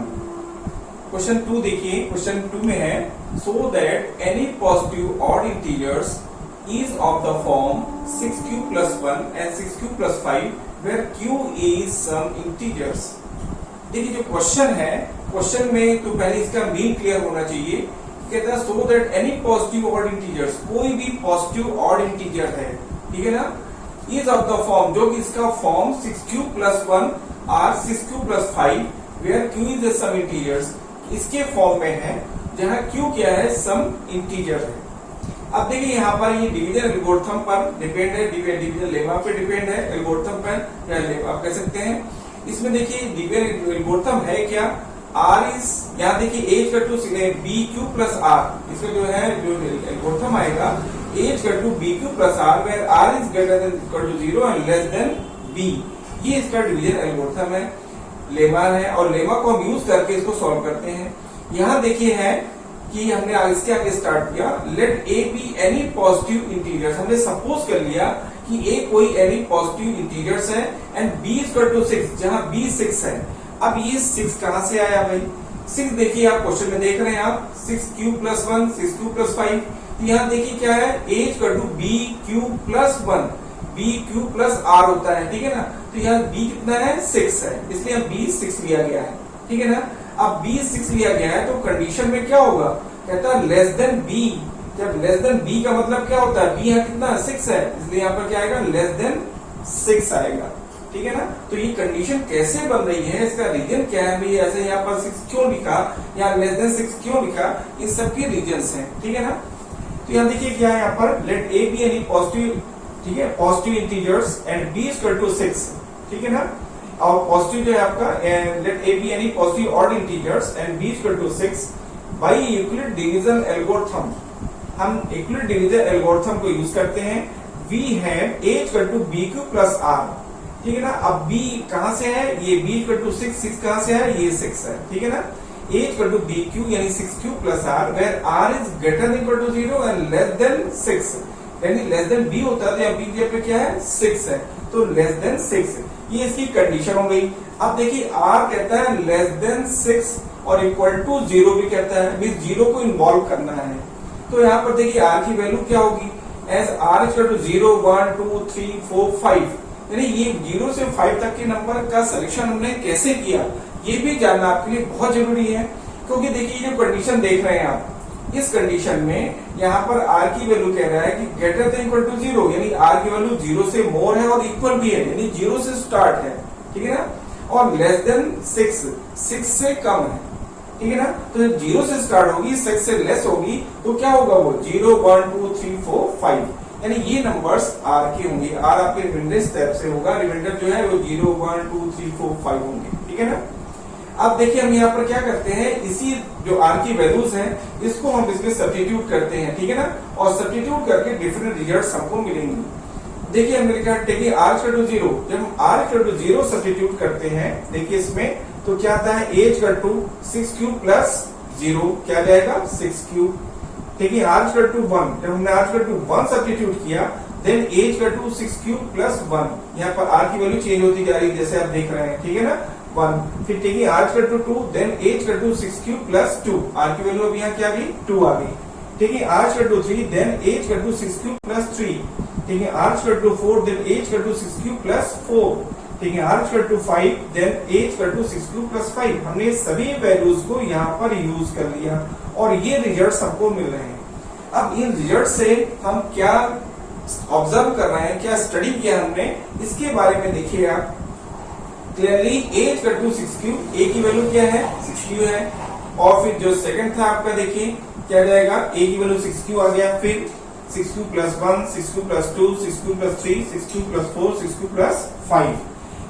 Question 2 देखिए, question 2 में है so that any positive odd integers is of the form 6q plus 1 and 6q plus 5 where q is some integers। देखिए जो question है, question में तो पहले इसका मीन क्लियर होना चाहिए। कहता है so that any positive odd integers, कोई भी पॉजिटिव ऑड इंटीजर है, ठीक है ना, इज ऑफ द फॉर्म, जो कि इसका फॉर्म 6q plus 1 और 6q plus 5 where q is some integers, इसके फॉर्म में है जहां q क्या है, सम इंटीजर है। अब देखिए यहाँ पर ये डिवीजन एल्गोरिथम पर डिपेंड है, डिवीजन लेमा पे डिपेंड है, एल्गोरिथम पर या लेमा आप कह सकते हैं। इसमें देखिए डिवीजन एल्गोरिथम है क्या, r इज, यहाँ देखिए a का टू bq प्लस r, इसमें जो है जो एल्गोरिथम आएगा a का to bq plus r where r is greater than equal to 0 and less than b, ये इसका डिवीजन एल्गोरिथम है, लेमा है। और लेमा को हम यूज करके इसको सॉल्व करते हैं। यहाँ देखिए है कि हमने इसके आगे स्टार्ट किया, let a be any positive integers, हमने सपोज कर लिया कि a कोई एनी पॉजिटिव इंटीजर्स है एंड b इक्वल टू 6, जहां b 6 है। अब ये 6 कहां से आया भाई, 6 देखिए आप क्वेश्चन में देख रहे हैं आप 6q plus 1 6q plus 5, तो यहाँ देखिए क्या है a equal to bq plus 1 bq plus r होता है, ठीक है ना। तो यहाँ b कितना है 6 है, इसलिए यहाँ b 6 लिया गया है, ठीक है ना। अब b 6 लिया गया है तो कंडीशन में क्या होगा, कहता है लेस देन b, जब लेस देन b का मतलब क्या होता है, b यहाँ कितना 6 है, इसलिए यहाँ पर क्या आएगा लेस देन 6 आएगा, ठीक है ना। तो ये कंडीशन कैसे बन रही है, इसका रीजन क्या है भाई, ऐसे यहाँ पर 6 क्यों लिखा या लेस देन 6 क्यों लिखा, इन सबके रीजंस हैं, ठीक है ना। तो यहाँ देखिए क्या है, यहाँ पर let a be any positive, ठीक है, positive integers and b equal to 6, ठीक है ना। और पॉजिटिव जो है आपका let a be any positive odd integers and b equal to 6 by Euclid division algorithm, हम यूक्लिड डिवीजन एल्गोरिथम को यूज करते हैं। We have a equal to bq plus r, ठीक है ना। अब b कहां से है, ये b इक्वल टू 6, 6 कहां से है, ये 6 है, ठीक है ना। a इक्वल टू bq यानी 6q plus r where r is greater than equal to 0 and less than 6, यानी लेस देन b होता है, तो b की जगह क्या है 6 है, तो लेस देन 6, ये इसकी कंडीशन हो गई। अब देखिए r कहता है लेस देन 6 और इक्वल टू 0 भी कहता है, मींस 0 को इन्वॉल्व करना है। तो यहाँ पर देखिए r की वैल्यू क्या होगी, एज r इक्वल टू 0 1 2 3 4 5, यानी ये 0 से 5 तक के नंबर का सिलेक्शन हमने कैसे किया, ये भी जानना आपके लिए बहुत जरूरी है। क्योंकि देखिए जो कंडीशन देख रहे हैं आप, इस कंडीशन में यहाँ पर r की वैल्यू कह रहा है कि ग्रेटर देन इक्वल टू 0, यानी r की वैल्यू 0 से मोर है और इक्वल भी है, यानी 0 से स्टार्ट है, ठीक है ना। और लेस देन 6 से कम है, ठीक है ना। तो जब 0 से स्टार्ट होगी 6 से लेस होगी तो क्या होगा, वो 0 1 2 3 4 5, यानी ये नंबर्स r के होंगे, r आपके रिमाइंडर स्टेप से होगा, रिमाइंडर जो है वो 0 1 2 3 4 5 होंगे, ठीक है ना। अब देखिए हम यहाँ पर क्या करते हैं, इसी जो r की वैल्यूज हैं इसको हम इसमें सब्स्टिट्यूट करते हैं, ठीक है ना, और सब्स्टिट्यूट करके डिफरेंट रिजल्ट्स हमको मिलेंगे। देखिए हमने लिखा टेकिंग r इक्वल टू 0, जब हम r इक्वल टू 0 सब्स्टिट्यूट करते हैं, देखिए इसमें तो क्या आता है a equal to 6q plus 0, क्या जाएगा 6q, ठीक है। r इक्वल टू 1, जब हमने r इक्वल टू 1 सब्स्टिट्यूट किया then a equal to 6q plus 1, यहाँ पर r की वैल्यू चेंज होती जा रही है जैसे आप देख रहे हैं, ठीक है ना 1। फिर taking r equal to 2 then a equal to 6q plus 2, r की वैल्यू अब यहाँ क्या आ गई 2 आ गई। Taking r equal to 3 then a equal to 6q plus 3, taking r equal to 4 then a equal to 6q plus 4, taking r equal to 5 then a equal to 6q plus 5। हमने सभी values को यहाँ पर use कर लिया और ये results हमको मिल रहे हैं। अब इन रिजल्ट से हम क्या ऑब्जर्व कर रहे हैं, क्या स्टडी किया हमने, इसके बारे में देखिए आप clearly. a equal to 6q, a की वैल्यू क्या है 6q है, और फिर जो सेकंड था आपका देखिए क्या जाएगा, a की वैल्यू 6q आ गया, फिर 6q plus 1, 6q plus 2, 6q plus 3, 6q plus 4, 6q plus 5।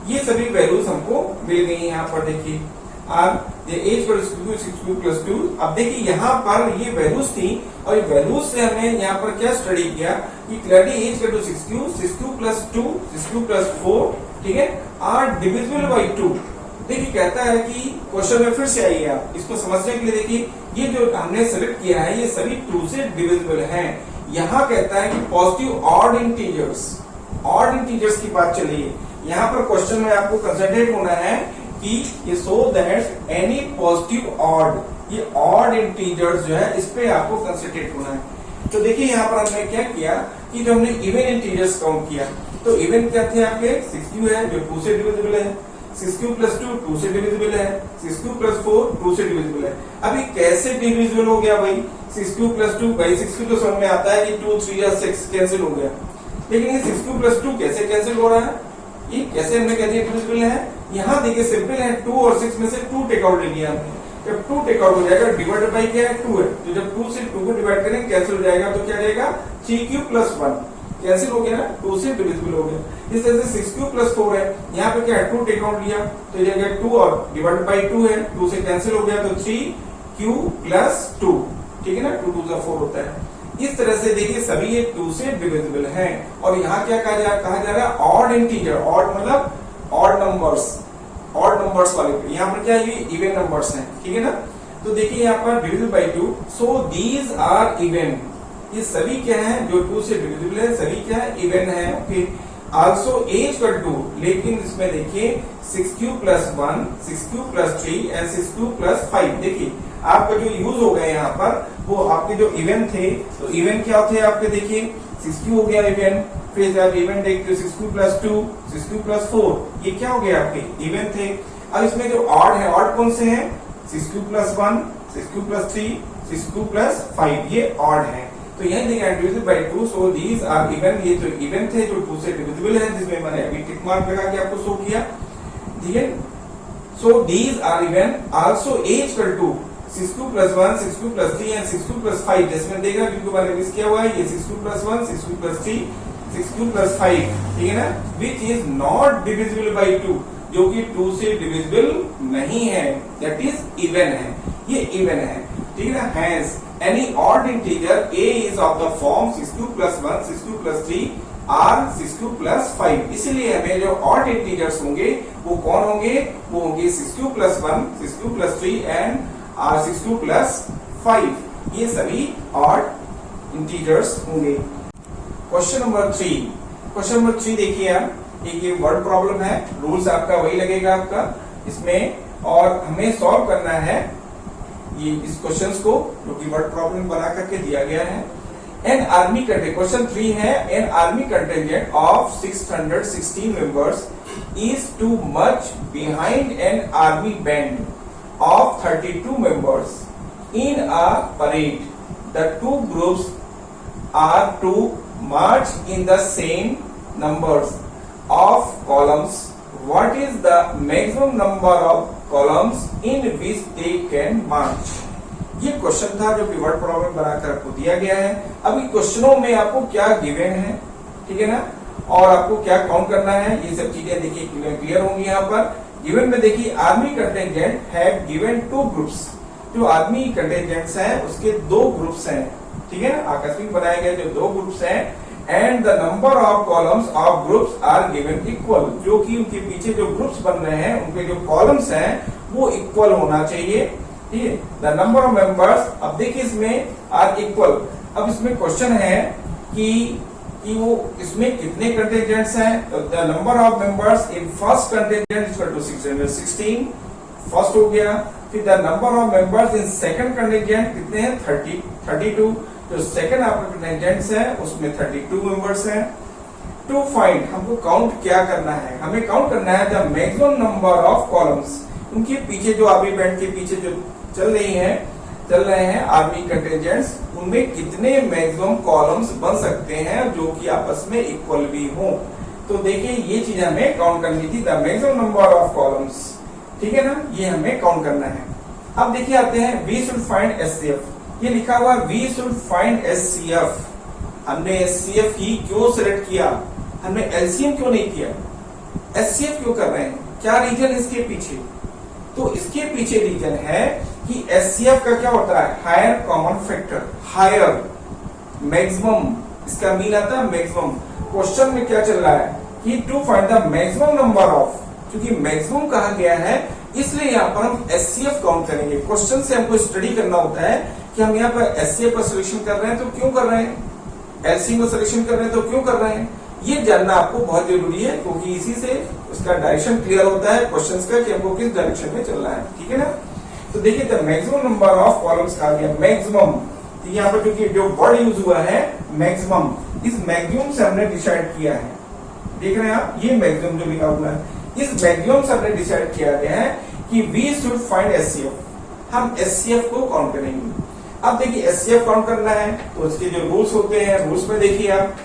ये सभी वैल्यूज हमको मिल गई यहाँ पर। देखिए एज पर 6q plus 2। अब देखिए यहाँ पर ये वैल्यूज थी और ये वैल्यूज से हमने यहाँ पर क्या स्टडी किया कि क्लियरली एज का 6q plus 2, 6q plus 4, ठीक है, आर डिविजिबल बाई 2। देखिए कहता है कि क्वेश्चन में फिर से आइए आप इसको समझने के लिए। देखिए ये जो हमने सेलेक्ट किया है ये सभी 2 से डिविजिबल हैं। यहाँ कहता है कि पॉजिटिव ऑड इंटीजर्स की बात चलिए। यहाँ पर क्वेश्चन में आपको कंसंट्रेट होना है कि ये so that any positive odd, ये ऑड इंटीजर्स जो है इस पे आपको कंसंट्रेट होना है। तो देखिए यहाँ पर हमने क्या किया कि जो हमने इवन इंटीजर्स काउंट किया, तो इवन क्या थे आपके 6q है जो 2 से डिविजिबल है, 6q plus 2 2 से डिविजिबल है, 6q plus 4 2 से डिविजिबल है। अभी कैसे डिविजिबल हो गया भाई? 6q plus 2 भाई 6q तो समझ में आता है कि 2 3 या 6 कैंसिल हो गया, लेकिन ये 6q plus 2 कैसे कैंसिल हो रहा है? ये कैसे हमने कह दिया डिविजिबल है? यहाँ देखिए सिंपल है, 2 और 6 में से 2 टेक आउट ले लिया हमने। जब 2 टेक आउट हो जाएगा डिवाइडेड बाई क्या है 2 है, तो जब 2 से 2 को डिवाइड करेंगे कैंसिल हो जाएगा, तो क्या रहेगा 3q plus 1 कैंसिल हो गया ना, 2 से डिविजिबल हो गया। इस तरह से 6q plus 4 है, यहाँ पे क्या है 2 टेक आउट लिया तो ये गया 2 और डिवाइडेड बाई 2 है, 2 से कैंसिल हो गया तो 3q plus 2, ठीक है ना, 2 2 4 होता है। इस तरह से देखिए सभी ये 2 से डिविजिबल हैं। और यहाँ क्या कहा जा रहा है ऑड इंटीजर, ऑड मतलब ऑड नंबर्स वाले, यहाँ पर क्या है ये इवन नंबर्स हैं, ठीक है ना। तो देखिए यहाँ पर divisible by 2, so these are even, ये सभी क्या है जो 2 से डिविजिबल है, सभी क्या है इवन है। ओके, आल्सो एज का 2, लेकिन इसमें देखिए 6q plus 1, 6q plus 3 and 6q plus 5। देखिए आपका जो यूज हो गया यहाँ पर वो आपके जो इवन थे, तो इवन क्या थे आपके, देखिए 6q हो गया इवन, फिर आप इवन देखते हो 6q plus 2, 6q plus 4, ये क्या हो गया आपके इवन थे। अब इसमें जो ऑड है, ऑड कौन से हैं? 6q plus 1, 6q plus 3, 6q plus 5, ये ऑड है। तो यह देखिए divisible by 2, so these are even, ये जो इवन थे जो 2 से डिविजिबल है, जिसमें मैंने अभी टिक मार्क लगा के आपको शो किया, ठीक है। So these are even, also as equal to 6q plus 1, 6q plus 3 and 6q plus 5। जिसमें देखा क्योंकि मैंने मिस किया हुआ है ये 6q plus 1, 6q plus 3, 6q plus 5, ठीक है ना, which is not divisible by 2, जो कि 2 से डिविजिबल नहीं है, दैट इज इवन है, ये इवन है, ठीक है ना। Hence any odd integer a is of the form 6q plus 1, 6q plus 3 or 6q plus 5। इसलिए हमें जो odd integers होंगे वो कौन होंगे? वो होंगे 6q plus 1, 6q plus 3 and 6q plus 5, ये सभी odd integers होंगे। क्वेश्चन नंबर 3 देखिए आप, एक ये वर्ड प्रॉब्लम है, रूल्स आपका वही लगेगा आपका इसमें, और हमें सॉल्व करना है ये इस क्वेश्चंस को जो कि वर्ड प्रॉब्लम बना करके दिया गया है। एन आर्मी कंटेंजेंट, क्वेश्चन 3 है, an army contingent of 616 members is to march behind an army band of 32 members in a parade. The 2 groups are to march in the same numbers of columns. What is the maximum number of columns in which they can march? ये question था जो कि word problem बनाकर आपको दिया गया है। अभी क्वेश्चनों में आपको क्या गिवन है, ठीक है ना, और आपको क्या काउंट करना है, ये सब चीजें देखिए क्लियर होंगी। यहाँ पर गिवन में देखिए army contingent have given 2 groups, जो आर्मी कंटेंजेंट्स हैं उसके 2 ग्रुप्स हैं, ठीक है ना, आकस्मिक बनाए गए जो 2 ग्रुप्स हैं। And the number of columns of groups are given equal, जो कि उनके पीछे जो ग्रुप्स बन रहे हैं उनके जो कॉलम्स हैं वो इक्वल होना चाहिए, ठीक है। द नंबर ऑफ मेंबर्स, अब देखिए इसमें आर इक्वल। अब इसमें क्वेश्चन है कि वो इसमें कितने कंटेंजेंट्स हैं, तो the number of members in first contingent equal to 616, first हो गया। फिर the number of members in second contingent कितने हैं, 32, जो सेकंड आपका कंटेंजेंट्स है उसमें 32 मेंबर्स हैं। टू फाइंड, हमको काउंट क्या करना है, हमें काउंट करना है the maximum number of columns, उनके पीछे जो आर्मी बैंड के पीछे जो चल रहे हैं आर्मी कंटेंजेंट्स, उनमें कितने मैक्सिमम कॉलम्स बन सकते हैं जो कि आपस में इक्वल भी हो। तो देखिए ये चीज हमें काउंट करनी थी, the maximum number of columns, ठीक है ना, ये हमें काउंट करना है। अब देखिए आते हैं वी शुड फाइंड एचसीएफ, ये लिखा हुआ वी शुड फाइंड एचसीएफ। हमने HCF ही क्यों सिलेक्ट किया, हमने LCM क्यों नहीं किया, HCF क्यों कर रहे हैं, क्या रीजन इसके पीछे? तो इसके पीछे रीजन है कि HCF का क्या होता है, higher common factor, higher maximum, इसका मीन आता है मैक्सिमम। क्वेश्चन में क्या चल रहा है कि to find the maximum number of, क्योंकि मैक्सिमम कहा गया है इसलिए यहाँ पर हम HCF काउंट करेंगे। क्वेश्चन से हमको स्टडी करना होता है कि हम यहाँ पर HCF का सिलेक्शन कर रहे हैं तो क्यों कर रहे हैं, LCM का सिलेक्शन कर रहे हैं तो क्यों कर रहे हैं, ये जानना आपको बहुत जरूरी है, क्योंकि इसी से उसका डायरेक्शन क्लियर होता है क्वेश्चंस का कि हमको किस डायरेक्शन में चलना है, ठीक है ना। तो देखिए the maximum number of columns कहा गया, मैक्सिमम, तो यहाँ पर क्योंकि जो वर्ड यूज हुआ है मैक्सिमम, इस मैक्सिमम से हमने डिसाइड किया है, देख रहे हैं आप, ये मैक्सिमम जो लिखा हुआ है, इस मैक्सिमम से हमने डिसाइड किया गया है कि वी शुड फाइंड HCF, हम HCF को काउंट करेंगे। अब देखिए HCF काउंट करना है तो उसके जो रूल्स होते हैं, रूल्स में देखिए आप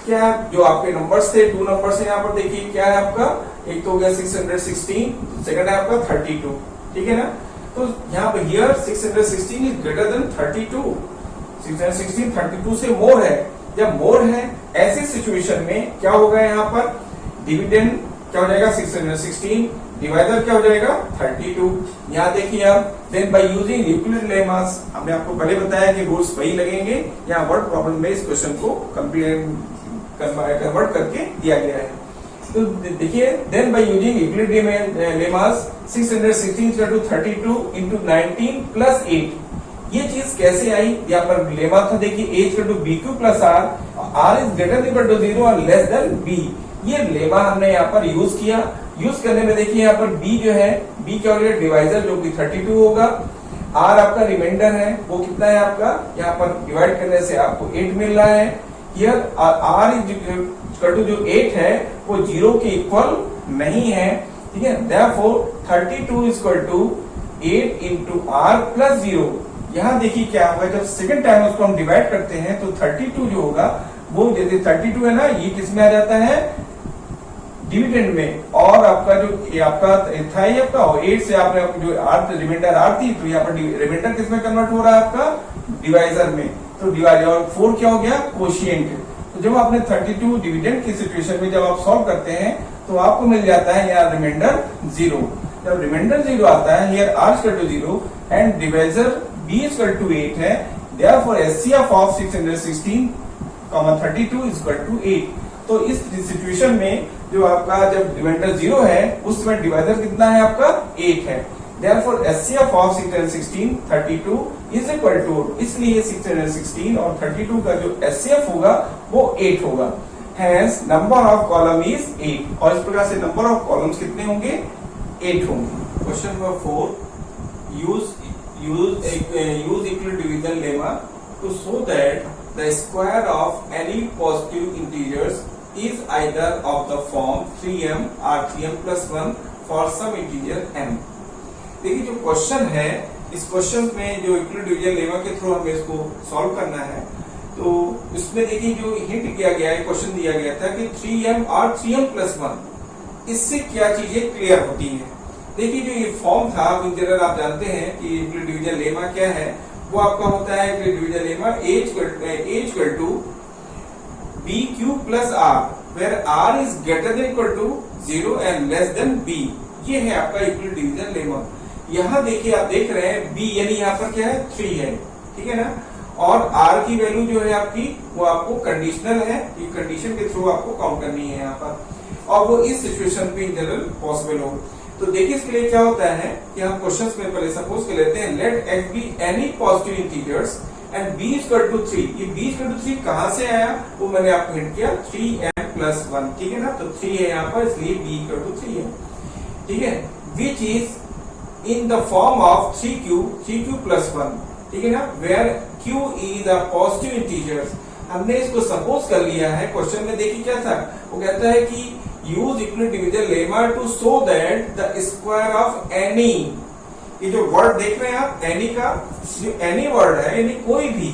क्या, जो आपके नंबर्स थे 2 नंबर्स है, यहाँ पर देखिए क्या है आपका, एक तो हो गया 616, सेकंड है आपका 32, ठीक है ना। तो यहाँ पर हियर 616 इज ग्रेटर देन 32, 616 32 से मोर है, जब मोर है ऐसी सिचुएशन में क्या होगा, यहाँ पर डिविडेंड क्या हो जाएगा 616, डिवाइडर क्या हो जाएगा 32। यहाँ देखिए आप, then by using Euclid lemmas, हमने आपको पहले बताया कि रूल्स वही लगेंगे, यहाँ वर्ड प्रॉब्लम में इस क्वेश्चन को कन्वर्ट करके दिया गया है। तो देखिए then by using Euclid lemmas 616 32 into 19 plus 8, ये चीज कैसे आई, यहाँ पर लेमा था देखिए a equal to BQ plus R is greater equal to 0 और लेस देन B, ये लेमा हमने यहाँ पर यूज किया। यूज करने में देखिए यहाँ पर B जो है, B क्या हो गया डिवाइजर जो कि 32 होगा, R आपका रिमाइंडर है वो कितना है आपका, यहाँ पर डिवाइड करने से आपको 8 मिल रहा है। Here R is equal to जो 8 है वो 0 के इक्वल नहीं है, ठीक है, therefore 32 is equal to 8 into R plus 0। यहाँ देखिए क्या होगा, जब सेकंड टाइम उसको हम डिवाइड करते हैं तो 32 जो होगा वो, जैसे 32 है ना, ये किस में आ जाता है डिविडेंड में, और आपका जो ये आपका था ये आपका 8 से आपने जो R रिमाइंडर R थी, तो यहाँ पर रिमाइंडर किस में कन्वर्ट हो रहा है आपका डिवाइजर में, तो डिवाइजर, और 4 क्या हो गया कोशिएंट। तो जब आपने 32 डिविडेंड की सिचुएशन में जब आप सॉल्व करते हैं तो आपको मिल जाता है यहाँ रिमाइंडर 0। जब रिमाइंडर 0 आता है, here R equal to 0 and divisor B equal to 8 है, therefore HCF of 616 32 is equal to 8। तो इस सिचुएशन में जो आपका जब रिमाइंडर 0 है उस समय डिवाइजर कितना है आपका 8 है, therefore HCF of 616 32 is equal to, इसलिए 616 और 32 का जो HCF होगा वो 8 होगा, hence number of column is 8, और इस प्रकार से नंबर ऑफ कॉलम्स कितने होंगे 8 होंगे। Question number 4, use Euclid division lemma to show that the square of any positive integers is either of the form 3m or 3m plus 1 for some integer m। देखिए जो question है, इस question में जो equal division lemma के through हमें इसको solve करना है, तो इसमें देखिए जो हिंट किया गया है, क्वेश्चन दिया गया था कि 3m और 3m प्लस 1, इससे क्या चीजें क्लियर होती हैं। देखिए जो ये फॉर्म था, इन जनरल आप जानते हैं कि इक्वल डिवीजन लेमा क्या है, वो आपका होता है division lemma A equal to BQ plus R, where R is greater than equal to 0 and less than B, ये है आपका इक्वल डिवीजन लेमा। यहाँ देखिए आप देख रहे हैं B यानी यहाँ पर क्या है 3 है, ठीक है ना, और R की वैल्यू जो है आपकी वो आपको कंडीशनल है, ये कंडीशन के थ्रू आपको काउंट करनी है यहाँ पर, और वो इस सिचुएशन पे इन जनरल पॉसिबल हो। तो देखिए इसके लिए क्या होता है कि हम क्वेश्चंस में पहले सपोज कर लेते हैं, let x be any positive integers and b equal to 3। ये b इक्वल टू 3 कहां से आया वो मैंने आपको हिंट किया, 3m प्लस 1, ठीक है ना, तो 3 है यहाँ पर, इसलिए b इक्वल टू 3 है, ठीक है, which is in the form of 3q plus 1, ठीक है ना, where q is a positive integers. हमने इसको सपोज कर लिया है। क्वेश्चन में देखिए क्या था, वो कहता है कि use Euclid division lemma to show that the square of any, ये जो वर्ड देख रहे हैं आप एनी का, जो एनी वर्ड है यानी कोई भी,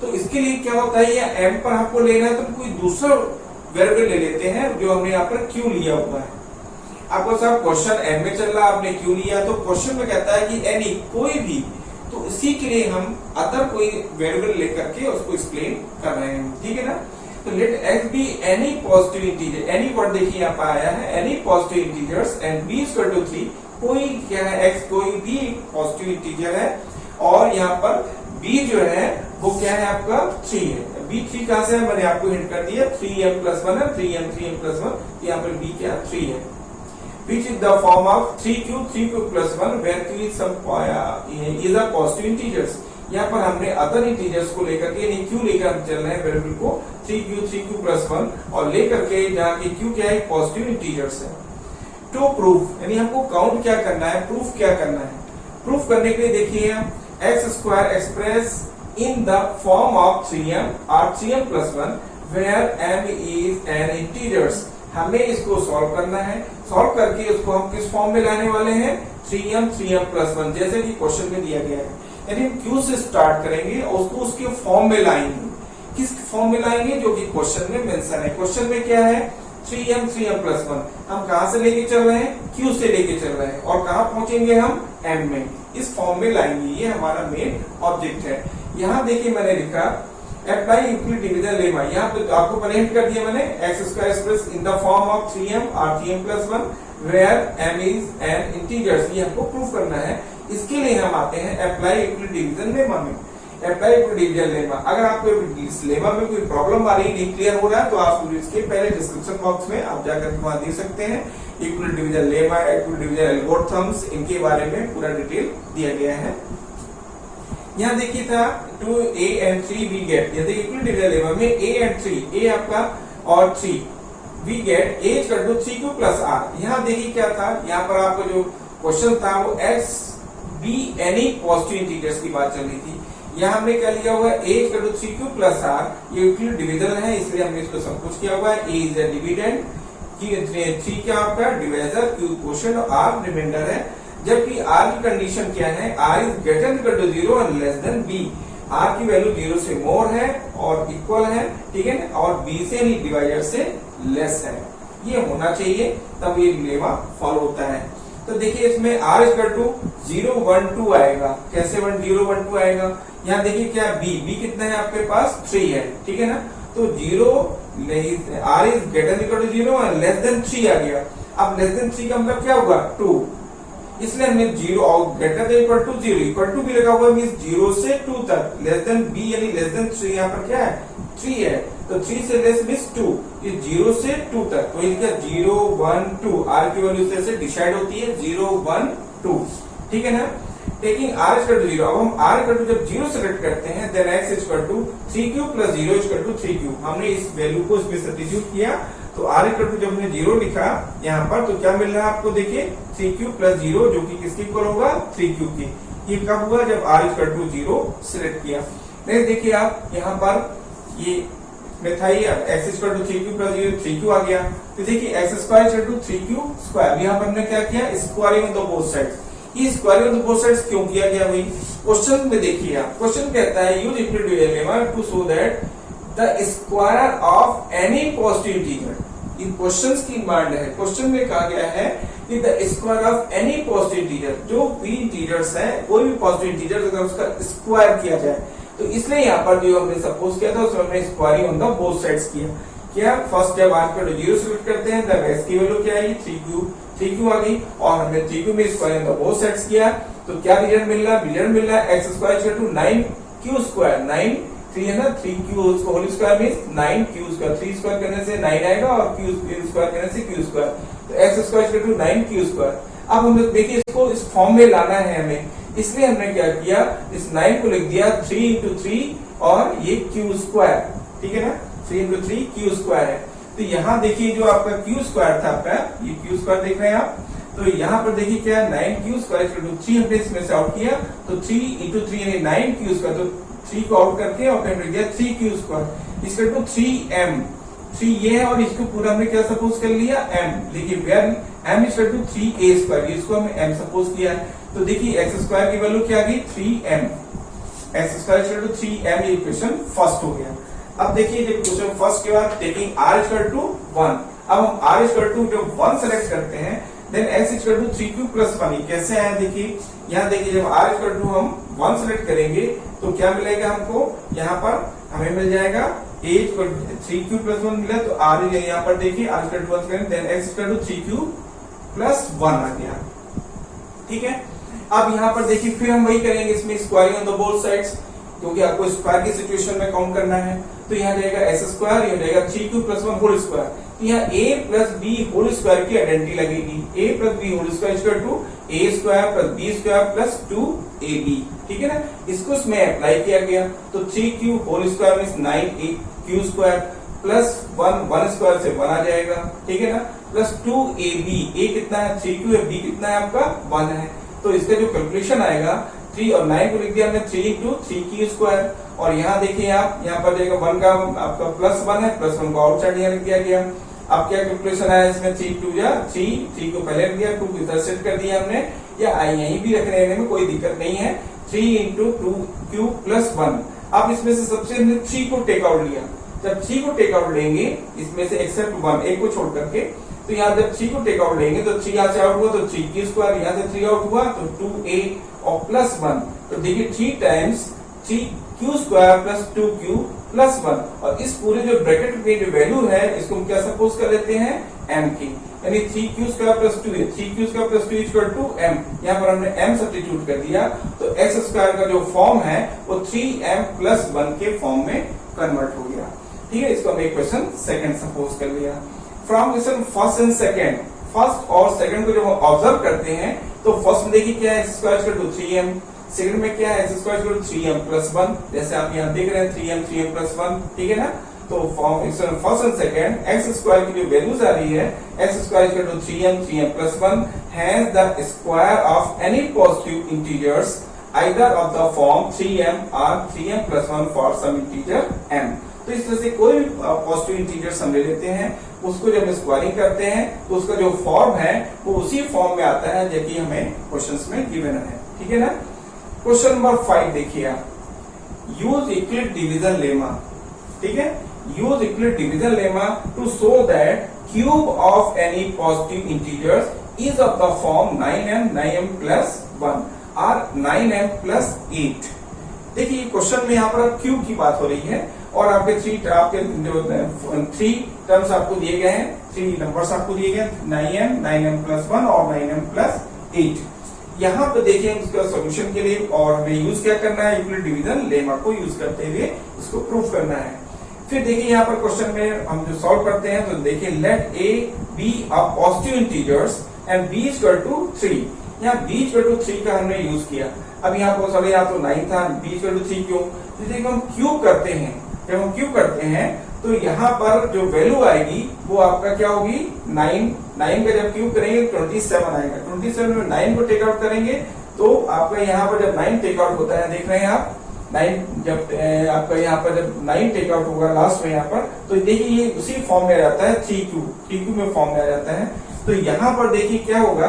तो इसके लिए क्या होता है, या एम पर आपको लेना है तो कोई दूसरा वेरिएबल ले लेते हैं जो हमने यहाँ पर क्यू लिया हुआ है। आपको साहब क्वेश्चन एम में चल रहा है, आपने क्यू लिया, तो क्वेश्चन में कहता है कि एनी कोई भी तो इसी के लिए हम अदर कोई वेरिएबल लेकर के उसको एक्सप्लेन कर रहे हैं, ठीक है ना। तो let x be any positive integer, any word देखिए यहाँ पर आया है, any positive integers and b equal to 3, कोई क्या है x कोई भी पॉजिटिव इंटीजर है और यहाँ पर b जो है वो क्या है आपका 3 है। b 3 कहां से है, मैंने आपको हिंट कर दिया, 3m+1 है, 3m+1, यहाँ पर b क्या 3 है, which is the form of 3q+1 where q is some is a positive integers। यहाँ पर हमने अदर इंटीजर्स को लेकर के यानी q लेकर हम चल रहे हैं वेरिएबल को 3q+1 और लेकर के जहाँ की q क्या है पॉजिटिव इंटीजर्स है। टू प्रूफ यानी हमको काउंट क्या करना है, प्रूफ क्या करना है। प्रूफ करने के लिए देखिए x² express in the form of 3m और 3m+1 where m is an integers। हमें इसको सॉल्व करना है, सॉल्व करके उसको हम किस फॉर्म में लाने वाले हैं 3m+1 जैसे कि क्वेश्चन में दिया गया है। यानी हम q से स्टार्ट करेंगे और उसको उसके फॉर्म में लाएंगे, किस फॉर्म में लाएंगे जो कि क्वेश्चन में मेंशन है। क्वेश्चन में क्या है 3m+1, हम कहां से लेके चल रहे हैं q से लेके चल रहे हैं और कहां पहुंचेंगे हम m में, इस फॉर्म में लाएंगे, ये हमारा मेन ऑब्जेक्ट है। यहाँ देखिए मैंने लिखा अप्लाई यूक्लिड डिवीजन लेमा, यहाँ पे आपको पहले हिंट कर दिया मैंने x² express in the form of 3m और 3m+1 where m is an integers, ये हमको प्रूफ करना है। इसके लिए हम आते हैं अप्लाई यूक्लिड डिवीजन लेमा में। अप्लाई यूक्लिड डिवीजन लेमा, अगर आपको इस लेमा में कोई प्रॉब्लम आ रही नहीं क्लियर हो रहा है तो आप इसके पहले डिस्क्रिप्शन बॉक्स में आप जाकर वहां देख सकते हैं। Euclid division lemma, Euclid division algorithms, इनके बारे में पूरा डिटेल दिया गया है। यहाँ देखिए था 2a and 3 we get, ये देखिए यूक्लिड डिवीजन लेमा में a and 3, a आपका और 3 we get a equal to 3q+r। यहाँ देखिए क्या था, यहाँ पर आपको जो क्वेश्चन था वो x b any positive integers की बात चल रही थी। यहाँ हमने क्या लिया हुआ है a इक्वल टू 3q+r, ये यूक्लिड डिवीजन है इसलिए हमने इसको सब कुछ किया हुआ है। a इज अ डिविडेंड, 3 क्या आपका डिवाइजर, q क्वोशिएंट और r रिमाइंडर है। जबकि r की कंडीशन क्या है, r is greater equal to 0 and less than b, r की वैल्यू 0 से मोर है और इक्वल है, ठीक है, और b से नहीं डिवाइजर से लेस है, ये होना चाहिए तब ये लेमा फॉलो होता है। तो देखिए इसमें r इक्वल टू 0 1 2 आएगा, कैसे 0 1 2 आएगा, यहाँ देखिए क्या b कितना है आपके पास 3 है, ठीक है ना, तो 0 r is greater equal to 0 and less than 3 आ गया। अब लेस देन 3 का मतलब क्या होगा 2, इसलिए हमने 0 और greater than equal to 0 equal to भी लगा हुआ मींस 0 से 2 तक, लेस देन b यानी लेस देन 3, यहाँ पर क्या है 3 है, तो 3 से लेस मींस 2, ये 0 से 2 तक, तो इनका 0 1 2 r की वैल्यू से डिसाइड होती है 0 1 2, ठीक है ना। टेकिंग r इक्वल टू 0, अब हम r इक्वल टू जब 0 सेलेक्ट करते हैं then x equal to 3q+0 equal to 3q, हमने इस वैल्यू को इसमें सब्स्टिट्यूट किया तो r इक्वल टू जब हमने 0 लिखा यहाँ पर तो क्या मिल रहा है आपको, देखिए 3q+0 जो कि किसके इक्वल होगा 3q की। ये कब हुआ जब r इक्वल टू 0 सिलेक्ट किया। नेक्स्ट देखिए आप यहाँ पर ये मेथाई x equal to 3q+0 3q आ गया, तो देखिए x² इक्वल टू 3q², यहाँ पर हमने क्या किया squaring of the both sides. ये squaring of the both sides क्यों किया गया भाई, क्वेश्चन में देखिए आप, क्वेश्चन कहता है use Euclid division lemma to show that the square of any positive integer. इन क्वेश्चंस की डिमांड है, क्वेश्चन में कहा गया है कि the square of any positive integer, जो भी इंटीजर्स है कोई भी पॉजिटिव इंटीजर अगर उसका स्क्वायर किया जाए, तो इसलिए यहाँ पर जो हमने सपोज किया था उसमें हमने squaring on the both sides किया। क्या फर्स्ट जब r को 0 सेलेक्ट करते हैं तब x की वैल्यू क्या आएगी 3q आ गई और हमने 3q में squaring on the both sides किया तो क्या रिजल्ट मिल रहा है, रिजल्ट मिल रहा है x² इक्वल टू 9q², 9 3 है ना, 3q whole square means 9q², 3 square करने से 9 आएगा और q स्क्वायर करने से q², तो x² इक्वल टू 9q²। अब हम देखिए इसको इस फॉर्म में लाना है हमें, इसलिए हमने क्या किया इस 9 को लिख दिया 3 into 3 और ये q², ठीक है ना, 3 into 3 q² है। तो यहाँ देखिए जो आपका q² था आपका, ये q² देख रहे हैं आप, तो यहाँ पर देखिए क्या 9q² इक्वल टू 3 हमने इसमें से आउट किया तो 3 into 3 यानी 9q², तो 3 को आउट करके और फिर दिया 3q² इक्वल टू 3m, 3 ये है और इसको पूरा हमने क्या सपोज कर लिया m, देखिए where m equal to 3a², इसको हमने m सपोज किया है, तो देखिए x² की वैल्यू क्या आ गई 3m, x² equal to 3m, ये इक्वेशन फर्स्ट हो गया। अब देखिए जब क्वेश्चन फर्स्ट के बाद टेकिंग r इक्वल टू 1, अब हम r इक्वल टू जब 1 सेलेक्ट करते हैं then x equal to 3q+1, कैसे आया देखिए, यहाँ देखिए जब r इक्वल टू हम 1 सेलेक्ट करेंगे तो क्या मिलेगा हमको, यहाँ पर हमें मिल जाएगा a इक्वल 3q प्लस 1 मिला, तो r यहाँ पर देखिए r इक्वल टू 1 करें then x equal to 3q plus 1 आ गया। ठीक है, अब यहाँ पर देखिए फिर हम वही करेंगे, इसमें squaring on the both sides, क्योंकि आपको स्क्वायर की सिचुएशन में काउंट करना है। तो यहाँ जाएगा एस स्क्वायर, यहाँ जाएगा 3q प्लस 1 होल स्क्वायर, तो यहाँ a plus b whole square की आइडेंटिटी लगेगी, a plus b whole square equal to a square plus b square plus 2ab। ठीक है ना, इसको इसमें अप्लाई किया गया, तो 3q whole square means 9q square plus 1 square से 1 आ जाएगा। ठीक है ना, प्लस 2ab, a कितना है 3q है, b कितना है आपका 1 है, तो इसका जो कैलकुलेशन आएगा 3 और 9 को लिख दिया हमने 3 इंटू 3q स्क्वायर, और यहाँ देखिए आप यहाँ पर देखिए 1 का आपका प्लस 1 है, प्लस 1 को आउटसाइड यहाँ लिख दिया गया। अब क्या कैलकुलेशन आया इसमें 3 2 या 3 को पहले लिख दिया, 2 को इधर सेट कर दिया हमने, या यहीं भी रखने में कोई दिक्कत नहीं है। 3 इंटू 2q प्लस 1, अब इसमें से सबसे हमने 3 को टेक आउट लिया, जब 3 को टेक आउट लेंगे इसमें से एक्सेप्ट 1 एक को छोड़ करके, तो यहाँ जब 3 को टेक आउट लेंगे तो 3 यहाँ से आउट हुआ तो 3q स्क्वायर, यहाँ से 3 आउट हुआ तो 2a और प्लस 1, तो देखिए 3 times 3q square plus 2q plus 1, और इस पूरे जो ब्रैकेट में जो वैल्यू है इसको हम क्या सपोज कर लेते हैं m की, यानी 3q स्क्वायर प्लस 2 है, 3q square plus 2 equal to m, यहाँ पर हमने m सब्स्टिट्यूट कर दिया, तो x स्क्वायर का जो फॉर्म है वो 3m प्लस 1 के फॉर्म में कन्वर्ट हो गया। ठीक है, इसको हमने क्वेश्चन सेकंड सपोज कर लिया। From question first and second, first और सेकंड को जब हम ऑब्जर्व करते हैं तो फर्स्ट में देखिए क्या है x square equal to 3m, second में क्या है x square equal to 3m plus 1, जैसे आप यहाँ देख रहे हैं 3m प्लस 1। ठीक है ना, तो first and second x square की जो वैल्यूज आ रही है x square equal to 3m plus 1 has the square of any positive integers either of the form 3m or 3m plus 1 for some integer m। तो इस तरह से कोई भी पॉजिटिव इंटीजर्स हम ले लेते हैं, उसको जब स्क्वायरिंग करते हैं तो उसका जो फॉर्म है वो उसी फॉर्म में आता है जो कि हमें क्वेश्चंस में गिवन है। ठीक है ना, क्वेश्चन नंबर 5 देखिए आप, यूज यूक्लिड डिवीजन लेमा। ठीक है, use Euclid division lemma to show that cube of any positive integers is of the form 9m plus 1 और 9m प्लस 8। देखिए क्वेश्चन में यहाँ पर क्यूब की बात हो रही है और आपके थ्री टर्म्स आपको दिए गए हैं, 3 नंबर्स आपको दिए गए 9m प्लस 1 और 9m प्लस 8। यहाँ पे देखिए उसका सॉल्यूशन के लिए और हमें यूज क्या करना है, यूक्लिड डिवीजन लेमा को यूज करते हुए इसको प्रूफ करना है। फिर देखिए यहाँ पर क्वेश्चन में हम जो सॉल्व करते हैं तो देखिए late a be a positive integers and b equal to 3। यहाँ b equal to 3 का हमने यूज किया। अब यहाँ पर सॉरी यहाँ तो 9 था, b equal to 3 क्यों, जब हम क्यूब करते हैं, जब हम क्यूब करते हैं तो यहाँ पर जो वैल्यू आएगी वो आपका क्या होगी 9 का जब क्यूब करेंगे 27 आएगा। 27 में 9 को टेक आउट करेंगे तो आपका यहाँ पर जब 9 टेक आउट होता है, देख रहे हैं आप 9 जब आपका यहाँ पर जब 9 टेक आउट होगा लास्ट में यहाँ पर, तो देखिए ये उसी फॉर्म में आ जाता है 3q में फॉर्म में आ जाता है। तो यहाँ पर देखिए क्या होगा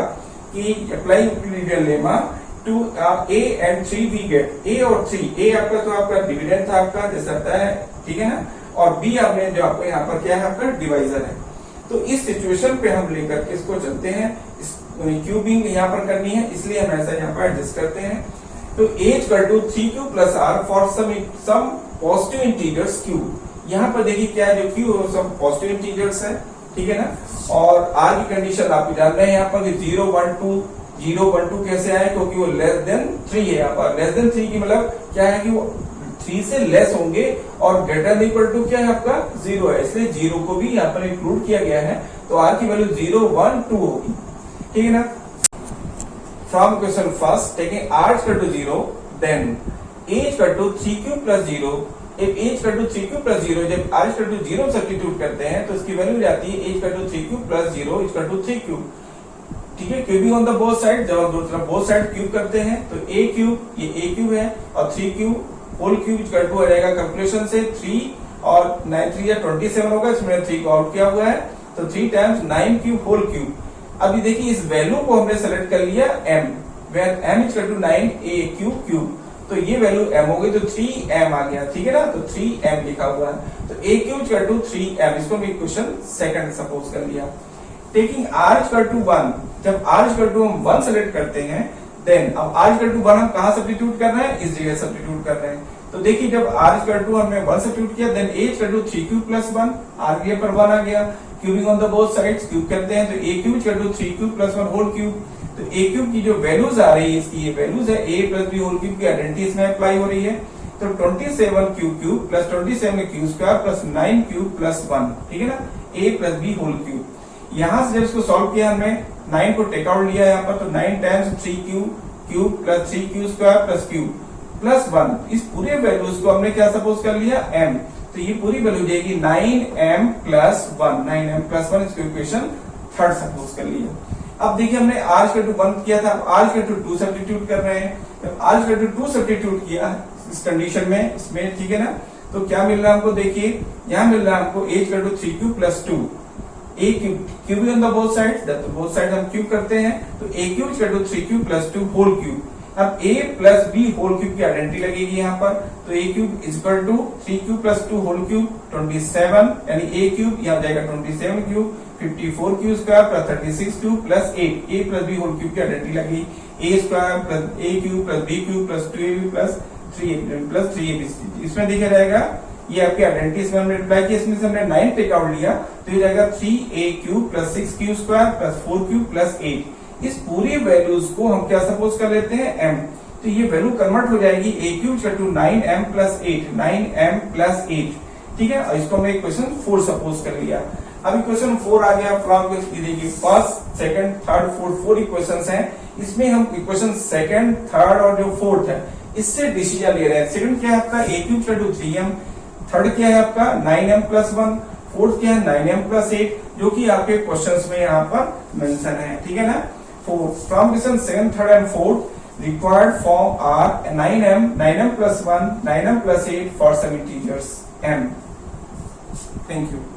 कि apply Euclidean lemma to a and 3 we get a और 3, a आपका तो आपका डिविडेंड था आपका जैसा आता है, ठीक है ना, और b आपने जो आपको यहाँ पर क्या है आपका डिवाइजर है। तो इस सिचुएशन पे हम लेकर के इसको चलते हैं, क्यूबिंग यहाँ पर करनी है इसलिए हम ऐसा यहाँ पर एडजस्ट करते हैं। तो a equal to 3q plus r for some positive integers q। यहाँ पर देखिए क्या है जो q सब पॉजिटिव इंटीजर्स है, ठीक है ना, और r की कंडीशन आप जान रहे हैं यहाँ पर 0 1 2 कैसे आए, क्योंकि वो लेस देन 3 है। यहाँ पर लेस देन 3 की मतलब क्या है कि वो 3 से लेस होंगे और ग्रेटर देन इक्वल टू क्या है आपका 0 है, इसलिए 0 को भी यहाँ पर इंक्लूड किया गया है। तो r की वैल्यू 0 1 2 होगी, ठीक है ना। From question first taking r equal to 0 then a equal to 3q plus 0। if a equal to 3q plus 0 जब r इक्वल टू 0 सब्स्टिट्यूट करते हैं तो इसकी वैल्यू जाती है a equal to 3q plus 0 equal to 3q। ठीक है, cubing on the both side, जब हम दूसरा बोथ साइड क्यूब करते हैं तो a क्यूब ये a क्यूब है और 3q whole cube equal to आ जाएगा कैलकुलेशन से 3 और 9 3 या 27 होगा, इसमें 3 को आउट किया हुआ है तो 3 टाइम्स 9 क्यूब होल क्यूब। अभी देखिए इस वैल्यू को हमने सेलेक्ट कर लिया m, where m equal to 9a cube cube, तो ये वैल्यू m हो गई तो 3m आ गया, ठीक है ना, तो 3m लिखा हुआ है। तो a cube equal to 3m, इसको हम इक्वेशन सेकंड सपोज कर लिया। टेकिंग r इक्वल टू 1, जब r इक्वल टू हम 1 सेलेक्ट करते हैं देन अब r इक्वल टू 1 हम कहां सब्स्टिट्यूट कर रहे हैं, इस जगह सब्स्टिट्यूट कर रहे हैं। तो देखिए जब r इक्वल टू हमने 1 सब्स्टिट्यूट किया, then a equal to 3q plus 1, r के पर 1 आ गया, cubing on the both sides, cube करते हैं तो a cube equal to 3q plus 1 whole cube. तो a क्यूब की जो वैल्यूज आ रही है, इसकी ये वैल्यूज है a plus b whole cube की आइडेंटिटी इसमें अप्लाई हो रही है। तो 27q cube plus 27q square plus 9q plus 1, ठीक है ना, a plus b whole cube. यहां से जब इसको सॉल्व किया हमने 9 को टेक आउट लिया यहाँ पर, तो 9 times 3q cube plus 3q square plus cube plus 1, इस पूरे वैल्यूज को हमने क्या सपोज कर लिया, m। तो ये पूरी वैल्यू जाएगी 9m प्लस 1, 9m प्लस 1, इसको इक्वेशन थर्ड सपोज कर लिया। अब देखिए हमने r इक्वल टू 1 किया था, अब r इक्वल टू 2 सब्स्टिट्यूट कर रहे हैं। जब r इक्वल टू 2 सब्स्टिट्यूट किया इस कंडीशन में, इसमें, ठीक है ना, तो क्या मिल रहा है हमको, देखिए यहाँ मिल रहा है हमको a equal to 3q plus 2, a cube, cubing on the both sides, तो बोथ साइड हम क्यूब करते हैं, तो a cube equal to 3q plus 2 whole cube. अब a plus b whole cube की आइडेंटिटी लगेगी यहाँ पर, तो a cube equal to 3q plus 2 whole cube 27, यानी a क्यूब यहाँ जाएगा 27 cube 54q square plus 36q plus 8, a plus b whole cube की आइडेंटिटी लगी, a square plus a cube plus b cube plus 2ab plus 3ab। इसमें देखा जाएगा ये आपकी आइडेंटिटी इसमें हमने अप्लाई की, इसमें से हमने 9 टेक आउट लिया, तो ये जाएगा 3a cube plus 6q square plus 4q plus 8। इस पूरी वैल्यूज को हम क्या सपोज कर लेते हैं, m। तो ये वैल्यू कन्वर्ट हो जाएगी a cube equal to 9m plus 8, 9m plus 8, ठीक है। और इसको हमने इक्वेशन 4 सपोज कर लिया। अब इक्वेशन 4 आ गया फ्रॉम देखिए first, second, third, fourth, 4 equations हैं। इसमें हम इक्वेशन सेकंड, थर्ड और जो फोर्थ है इससे डिसीजन ले रहे हैं। सेकंड क्या है आपका, a cube equal to 3m, third क्या है आपका 9m प्लस 1, फोर्थ क्या है 9m प्लस 8, जो कि आपके क्वेश्चंस में यहाँ पर मेंशन है, ठीक है ना। From question second, third and fourth required form are 9m plus 1, 9m plus 8 for some integers m. Thank you.